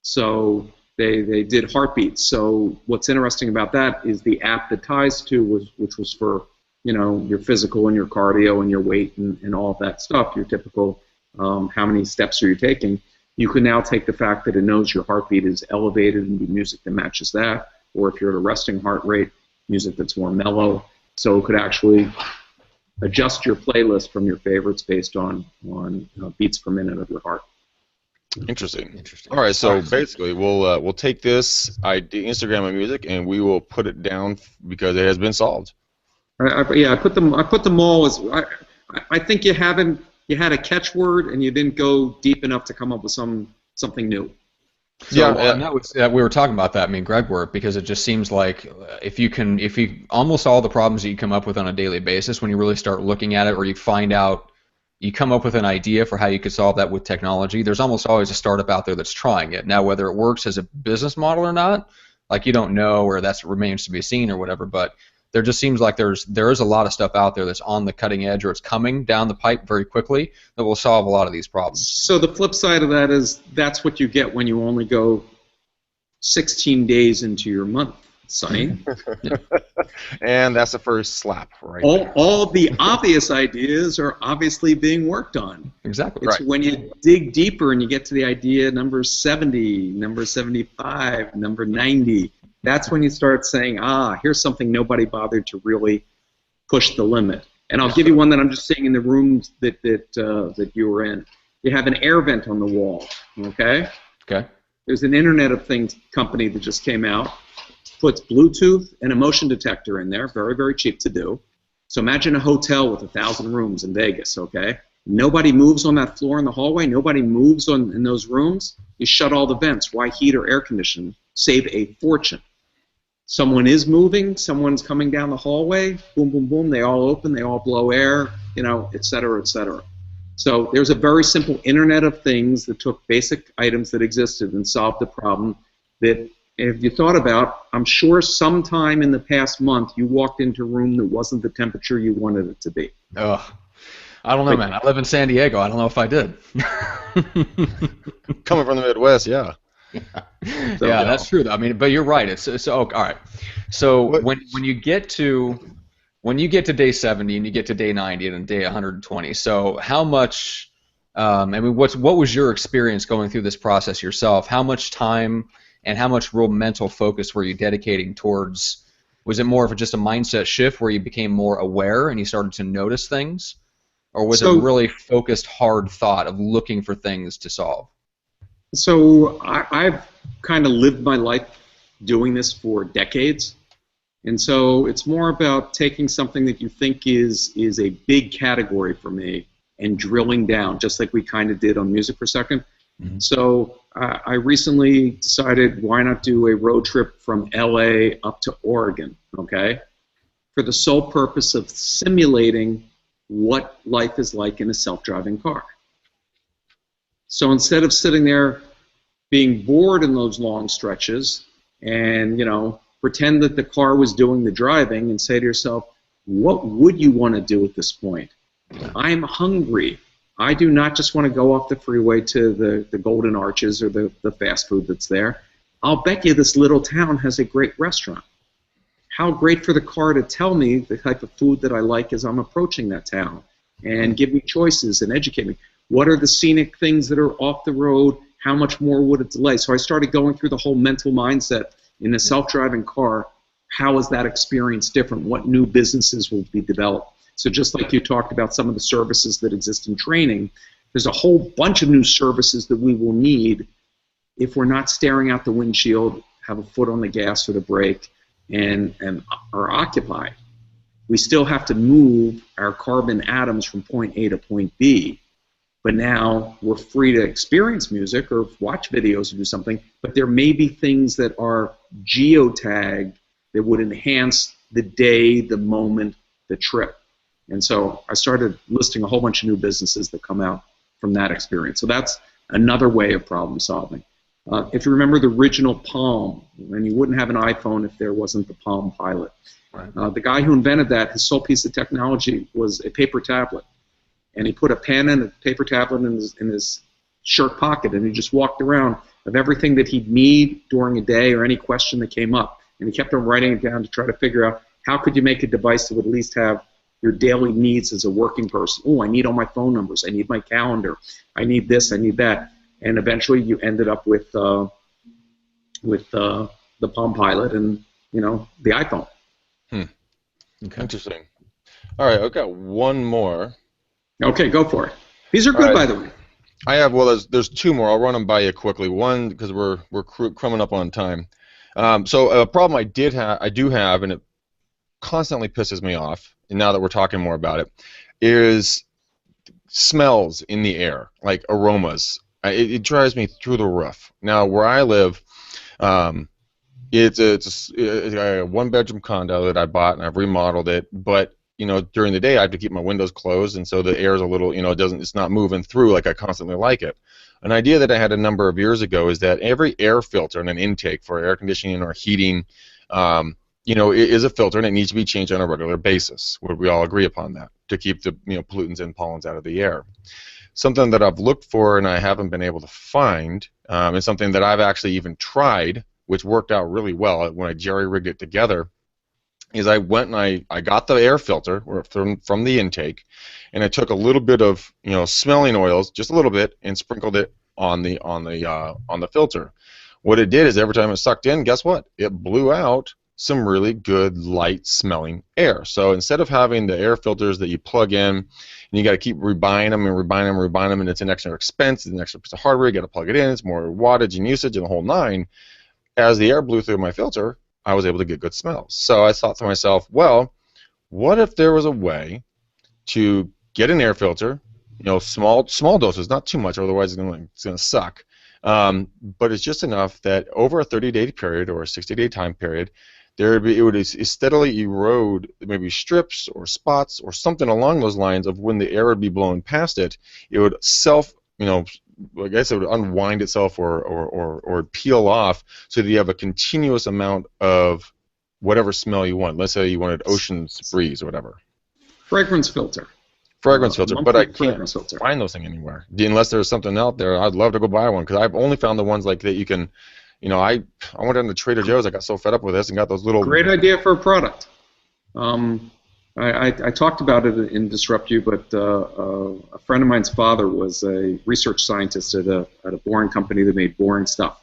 So they did heartbeats. So what's interesting about that is the app that ties to which was for your physical and your cardio and your weight and all of that stuff. Your typical how many steps are you taking? You can now take the fact that it knows your heartbeat is elevated and do music that matches that. Or if you're at a resting heart rate, music that's more mellow. So it could actually adjust your playlist from your favorites based on beats per minute of your heart. Interesting. All right, so basically we'll take this Instagram of music and we will put it down because it has been solved. I put them all as I think you had a catchword and you didn't go deep enough to come up with something new. So, and that was, we were talking about that, Greg were, because it just seems like if you almost all the problems that you come up with on a daily basis, when you really start looking at it, or you come up with an idea for how you could solve that with technology, there's almost always a startup out there that's trying it. Now, whether it works as a business model or not, you don't know, or that remains to be seen or whatever, but there just seems like there is a lot of stuff out there that's on the cutting edge, or it's coming down the pipe very quickly that will solve a lot of these problems. So the flip side of that is that's what you get when you only go 16 days into your month, Sonny. And that's the first slap, right? All the obvious ideas are obviously being worked on. Exactly. It's when you dig deeper and you get to the idea number 70, number 75, number 90. That's when you start saying, here's something nobody bothered to really push the limit. And I'll give you one that I'm just seeing in the rooms that you were in. You have an air vent on the wall, okay? Okay. There's an Internet of Things company that just came out, puts Bluetooth and a motion detector in there, very, very cheap to do. So imagine a hotel with 1,000 rooms in Vegas, okay? Nobody moves on that floor in the hallway. Nobody moves in those rooms. You shut all the vents. Why heat or air condition? Save a fortune. Someone is moving, someone's coming down the hallway, boom, boom, boom, they all open, they all blow air, et cetera, et cetera. So there's a very simple Internet of Things that took basic items that existed and solved the problem that, if you thought about, I'm sure sometime in the past month you walked into a room that wasn't the temperature you wanted it to be. Oh, I don't know, man. I live in San Diego. I don't know if I did. Coming from the Midwest, yeah. So, Yeah, that's true. I mean, but you're right. It's oh, all right. So What? when you get to day 70 and you get to day 90 and day 120, so how much? I mean, what was your experience going through this process yourself? How much time and how much real mental focus were you dedicating towards? Was it more of just a mindset shift where you became more aware and you started to notice things, or was it so, really focused, hard thought of looking for things to solve? so I've kind of lived my life doing this for decades. And so it's more about taking something that you think is a big category for me and drilling down, just like we kind of did on Music per Second. Mhm. So I recently decided why not do a road trip from LA up to Oregon, okay, for the sole purpose of simulating what life is like in a self-driving car. So instead of sitting there being bored in those long stretches and, pretend that the car was doing the driving and say to yourself, what would you want to do at this point? I'm hungry. I do not just want to go off the freeway to the Golden Arches or the fast food that's there. I'll bet you this little town has a great restaurant. How great for the car to tell me the type of food that I like as I'm approaching that town and give me choices and educate me. What are the scenic things that are off the road? How much more would it delay? So I started going through the whole mental mindset in a self-driving car. How is that experience different? What new businesses will be developed? So just like you talked about some of the services that exist in training, there's a whole bunch of new services that we will need if we're not staring out the windshield, have a foot on the gas or the brake, and are occupied. We still have to move our carbon atoms from point A to point B, but now we're free to experience music or watch videos or do something, but there may be things that are geotagged that would enhance the day, the moment, the trip. And so I started listing a whole bunch of new businesses that come out from that experience. So that's another way of problem solving. If you remember the original Palm, and you wouldn't have an iPhone if there wasn't the Palm Pilot. Right. The guy who invented that, his sole piece of technology was a paper tablet. And he put a pen and a paper tablet in his shirt pocket, and he just walked around of everything that he'd need during a day or any question that came up. And he kept on writing it down to try to figure out how could you make a device that would at least have your daily needs as a working person. Oh, I need all my phone numbers. I need my calendar. I need this. I need that. And eventually you ended up with the Palm Pilot and, the iPhone. Okay. Interesting. All right, I've got one more. Okay, go for it. These are good, by the way. I have, there's two more. I'll run them by you quickly. One, because we're coming up on time. So a problem I do have, and it constantly pisses me off, and now that we're talking more about it, is smells in the air, like aromas. It drives me through the roof. Now, where I live, it's a one-bedroom condo that I bought, and I've remodeled it, but during the day I have to keep my windows closed, and so the air is a little, it's not moving through like I constantly like it. An idea that I had a number of years ago is that every air filter and an intake for air conditioning or heating, is a filter, and it needs to be changed on a regular basis. Would we all agree upon that, to keep the pollutants and pollens out of the air? Something that I've looked for and I haven't been able to find, is something that I've actually even tried, which worked out really well when I jerry-rigged it together, is I went and I got the air filter from the intake, and I took a little bit of smelling oils, just a little bit, and sprinkled it on the filter. What it did is every time it sucked in, guess what? It blew out some really good light smelling air. So instead of having the air filters that you plug in and you got to keep rebuying them, and it's an extra expense, it's an extra piece of hardware, you got to plug it in, it's more wattage and usage and the whole nine. As the air blew through my filter, I was able to get good smells. So I thought to myself, well, what if there was a way to get an air filter, small doses, not too much, otherwise it's going to suck. But it's just enough that over a 30-day period or a 60-day time period, it would steadily erode maybe strips or spots or something along those lines of when the air would be blowing past it. It would I guess it would unwind itself or peel off so that you have a continuous amount of whatever smell you want. Let's say you wanted ocean's breeze or whatever. Fragrance filter. Fragrance filter, but I can't fragrance filter. find those things anywhere. Unless there's something out there, I'd love to go buy one because I've only found the ones like that you can, I went down to Trader Joe's. I got so fed up with this and got those little. Great idea for a product. I talked about it in Disrupt You, but a friend of mine's father was a research scientist at a boring company that made boring stuff.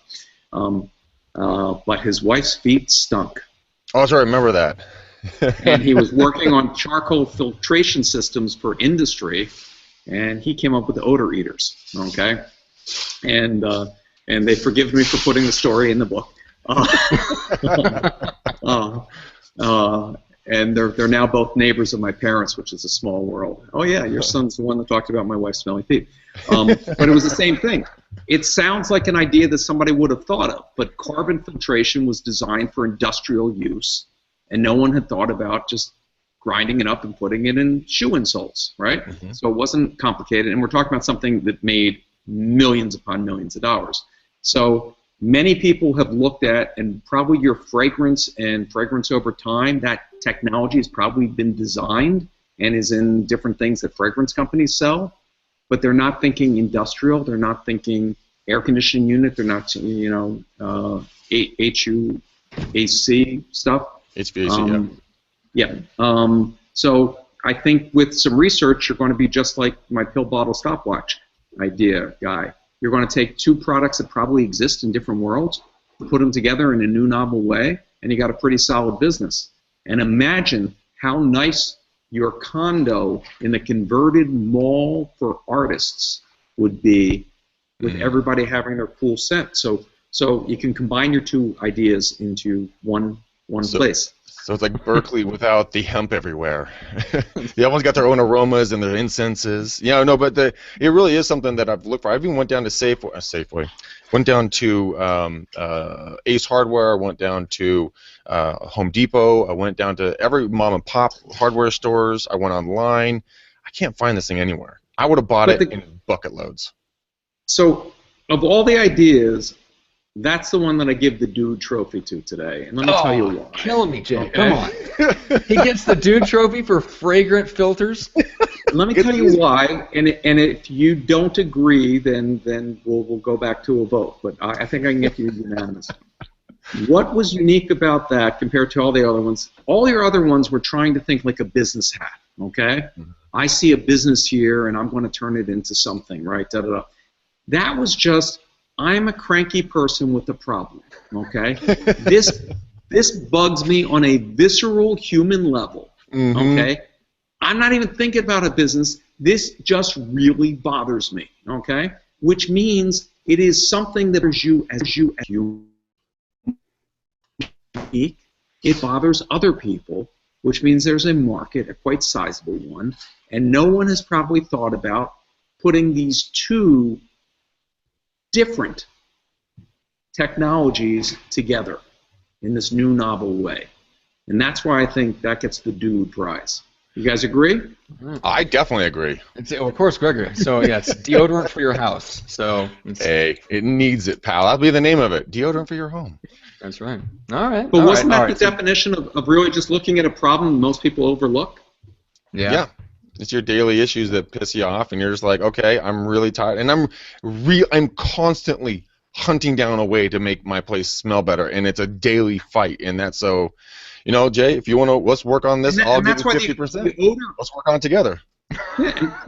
But his wife's feet stunk. Oh, sorry, I remember that. And he was working on charcoal filtration systems for industry, and he came up with odor eaters. Okay, and they forgive me for putting the story in the book. And they're now both neighbors of my parents, which is a small world. Oh yeah, your son's the one that talked about my wife's smelly feet. But it was the same thing. It sounds like an idea that somebody would have thought of, but carbon filtration was designed for industrial use, and no one had thought about just grinding it up and putting it in shoe insoles, right? Mm-hmm. So it wasn't complicated, and we're talking about something that made millions upon millions of dollars. So many people have looked at, and probably your fragrance and fragrance over time, that technology has probably been designed and is in different things that fragrance companies sell, but they're not thinking industrial, they're not thinking air conditioning unit, they're not, HVAC stuff. HVAC, yeah. So I think with some research, you're going to be just like my pill bottle stopwatch idea guy. You're going to take two products that probably exist in different worlds, put them together in a new novel way, and you got a pretty solid business. And imagine how nice your condo in the converted mall for artists would be with everybody having their cool scent. So you can combine your two ideas into one place. So it's like Berkeley without the hemp everywhere. Everyone's got their own aromas and their incenses. But it really is something that I've looked for. I even went down to Safeway, went down to Ace Hardware, went down to Home Depot, I went down to every mom and pop hardware stores. I went online. I can't find this thing anywhere. I would have bought it in bucket loads. So of all the ideas, that's the one that I give the Dude Trophy to today, and let me tell you why. Killing me, Jay. Okay? Come on. He gets the Dude Trophy for fragrant filters. Let me tell you why, and if you don't agree, then we'll go back to a vote. But I think I can get you unanimous. What was unique about that compared to all the other ones? All your other ones were trying to think like a business hat. Okay, I see a business here, and I'm going to turn it into something, right? Da da da. That was just, I'm a cranky person with a problem, okay? This bugs me on a visceral human level, okay? I'm not even thinking about a business. This just really bothers me, okay? Which means it is something that as you speak, it bothers other people, which means there's a market, a quite sizable one, and no one has probably thought about putting these two different technologies together in this new novel way. And that's why I think that gets the Dude Prize. You guys agree? I definitely agree. Of course, Gregory. So, yeah, it's deodorant for your house. So hey, it needs it, pal. That'll be the name of it. Deodorant for your home. That's right. All right. But wasn't that the definition of really just looking at a problem most people overlook? Yeah. It's your daily issues that piss you off, and you're just like, okay, I'm really tired, and I'm constantly hunting down a way to make my place smell better, and it's a daily fight, and that's so, Jay, if you want to, let's work on this. I'll give you 50%. Let's work on it together. Yeah,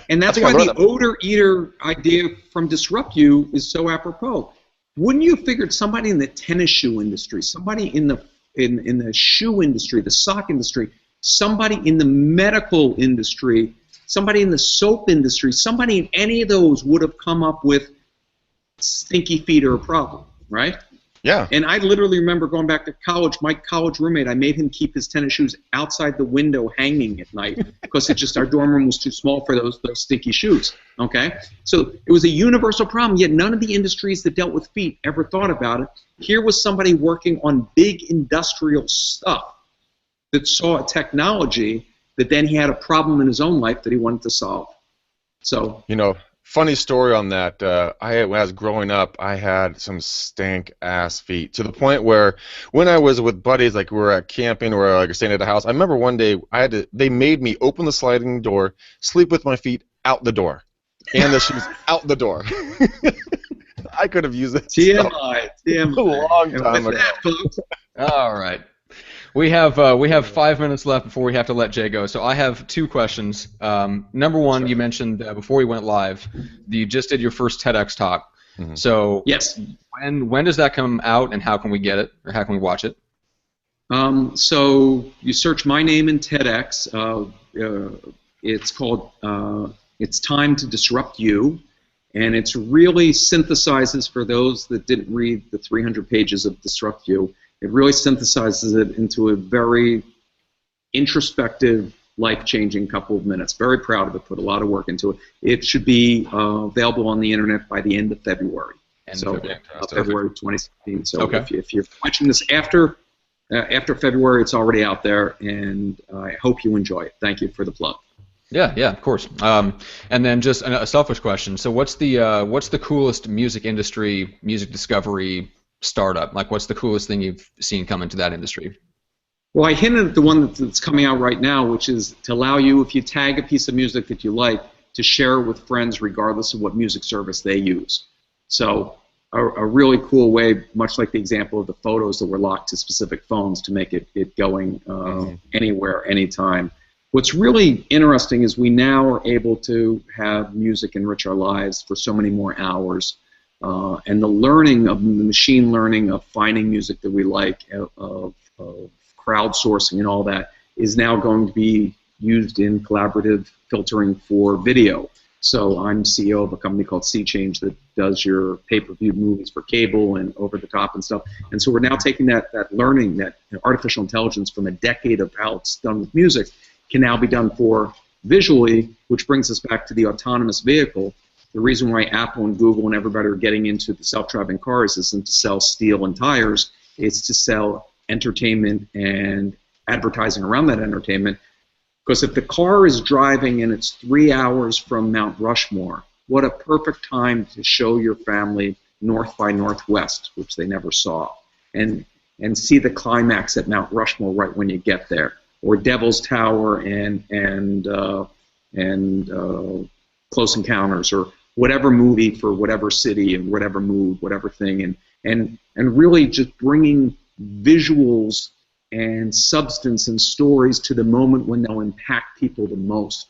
and that's why the odor eater idea from Disrupt You is so apropos. Wouldn't you have figured somebody in the tennis shoe industry, somebody in the shoe industry, the sock industry, somebody in the medical industry, somebody in the soap industry, somebody in any of those would have come up with stinky feet are a problem, right? Yeah. And I literally remember going back to college, my college roommate, I made him keep his tennis shoes outside the window hanging at night because our dorm room was too small for those stinky shoes, okay? So it was a universal problem, yet none of the industries that dealt with feet ever thought about it. Here was somebody working on big industrial stuff that saw a technology that then he had a problem in his own life that he wanted to solve. So Funny story on that. When I was growing up, I had some stank ass feet to the point where when I was with buddies, like we were at camping or like staying at the house, I remember one day they made me open the sliding door, sleep with my feet out the door, and the shoes out the door. I could have used it TMI, TMI. a long time ago. All right. We have 5 minutes left before we have to let Jay go. So I have two questions. Number one, you mentioned before we went live, you just did your first TEDx talk. Mhm. So Yes. when does that come out, and how can we get it, or how can we watch it? So you search my name in TEDx. It's called It's Time to Disrupt You, and it's really synthesizes, for those that didn't read the 300 pages of Disrupt You, it really synthesizes it into a very introspective, life-changing couple of minutes. Very proud of it, put a lot of work into it. It should be available on the internet by the end of February. February 2016. So Okay. if you're watching this after February, it's already out there, and I hope you enjoy it. Thank you for the plug. Yeah, of course. And then just a selfish question. So what's the coolest music industry, music discovery startup? Like, what's the coolest thing you've seen come into that industry? Well, I hinted at the one that's coming out right now, which is to allow you, if you tag a piece of music that you like, to share it with friends regardless of what music service they use. So a really cool way, much like the example of the photos that were locked to specific phones, to make it going anywhere, anytime. What's really interesting is we now are able to have music enrich our lives for so many more hours. And the learning of the machine learning of finding music that we like, of crowdsourcing and all that, is now going to be used in collaborative filtering for video. So I'm CEO of a company called SeaChange that does your pay-per-view movies for cable and over-the-top and stuff. And so we're now taking that learning, that artificial intelligence from a decade of how it's done with music, can now be done for visually, which brings us back to the autonomous vehicle. The reason why Apple and Google and everybody are getting into the self-driving cars isn't to sell steel and tires, it's to sell entertainment and advertising around that entertainment. Because if the car is driving and it's 3 hours from Mount Rushmore, what a perfect time to show your family North by Northwest, which they never saw, and see the climax at Mount Rushmore right when you get there, or Devil's Tower and Close Encounters, or whatever movie for whatever city and whatever mood, whatever thing, and really just bringing visuals and substance and stories to the moment when they'll impact people the most.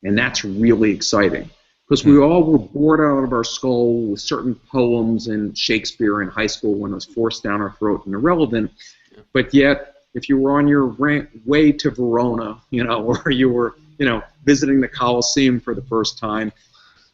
And that's really exciting, because we all were bored out of our skull with certain poems and Shakespeare in high school when it was forced down our throat and irrelevant. But yet, if you were on your way to Verona, or you were, visiting the Colosseum for the first time,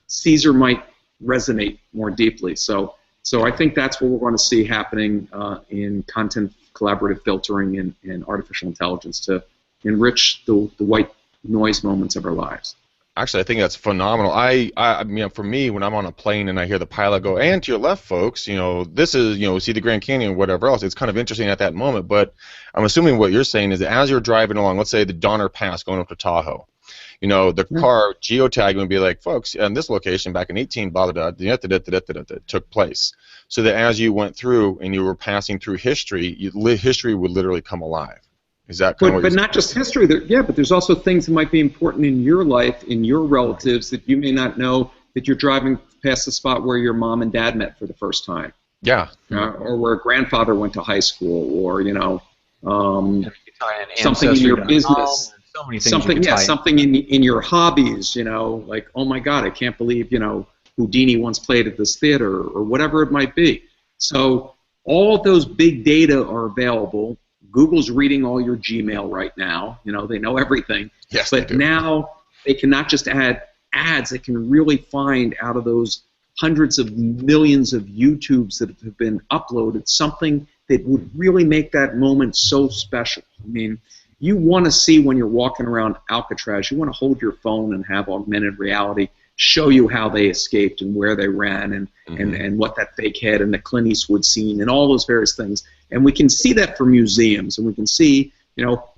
Caesar might resonate more deeply. So I think that's what we're going to see happening in content collaborative filtering and artificial intelligence to enrich the white noise moments of our lives. Actually, I think that's phenomenal. I mean, for me, when I'm on a plane and I hear the pilot go, "And to your left, folks, this is, see the Grand Canyon," or whatever else, it's kind of interesting at that moment. But I'm assuming what you're saying is that as you're driving along, let's say the Donner Pass going up to Tahoe, the car geotagging would be like, "Folks, in this location back in 18 blah blah blah, took place." So that as you went through and you were passing through history, history would literally come alive. Is that kind of what But not just history. But there's also things that might be important in your life, in your relatives, that you may not know, that you're driving past the spot where your mom and dad met for the first time. Yeah. Or where grandfather went to high school, or something in your business. So many things something in your hobbies, like, oh my God, I can't believe, Houdini once played at this theater, or whatever it might be. So all of those big data are available. Google's reading all your Gmail right now. They know everything. Yes, but now they can not just add ads, they can really find out of those hundreds of millions of YouTubes that have been uploaded something that would really make that moment so special. I mean, you want to see when you're walking around Alcatraz, you want to hold your phone and have augmented reality show you how they escaped and where they ran and what that fake head and the Clint Eastwood scene and all those various things. And we can see that for museums, and we can see,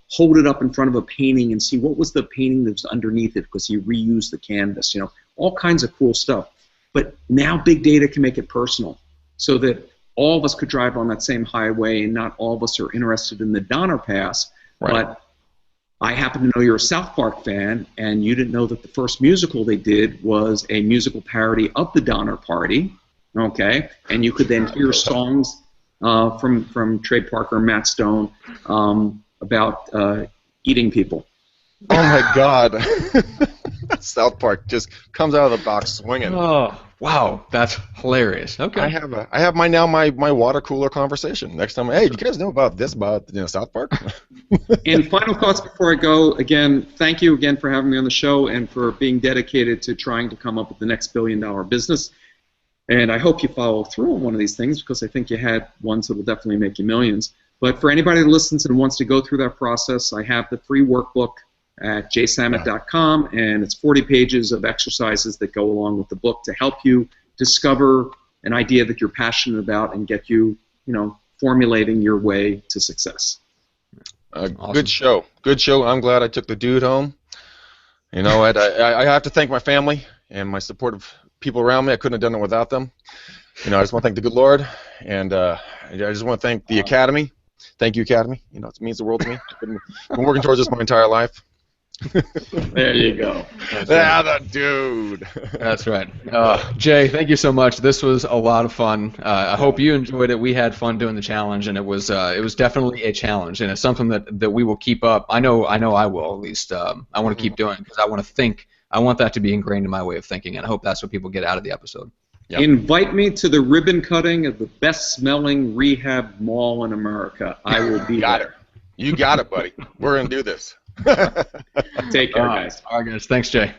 hold it up in front of a painting and see what was the painting that was underneath it because you reused the canvas. all kinds of cool stuff. But now big data can make it personal, so that all of us could drive on that same highway, and not all of us are interested in the Donner Pass. Right. But I happen to know you're a South Park fan, and you didn't know that the first musical they did was a musical parody of the Donner Party. Okay, and you could then hear songs from Trey Parker and Matt Stone about eating people. Oh my God. South Park just comes out of the box swinging. Oh, wow, that's hilarious. Okay. I have my water cooler conversation. Next time, hey, do you guys know about this about South Park? And final thoughts before I go. Again, thank you again for having me on the show and for being dedicated to trying to come up with the next billion-dollar business. And I hope you follow through on one of these things, because I think you had ones that will definitely make you millions. But for anybody that listens and wants to go through that process, I have the free workbook at jsamit.com, and it's 40 pages of exercises that go along with the book to help you discover an idea that you're passionate about and get you, formulating your way to success. Awesome. Good show. Good show. I'm glad I took the dude home. I have to thank my family and my supportive people around me. I couldn't have done it without them. I just want to thank the good Lord, and I just want to thank the Academy. Thank you, Academy. It means the world to me. I've been working towards this my entire life. There you go. The dude. That's right. Jay, thank you so much. This was a lot of fun. I hope you enjoyed it. We had fun doing the challenge, and it was definitely a challenge, and it's something that we will keep up. I know I will, at least. I want to keep doing it because I want to think. I want that to be ingrained in my way of thinking, and I hope that's what people get out of the episode. Yep. Invite me to the ribbon cutting of the best-smelling rehab mall in America. I will be there. You got it, buddy. We're going to do this. Take care, guys. All right, guys. Thanks, Jay.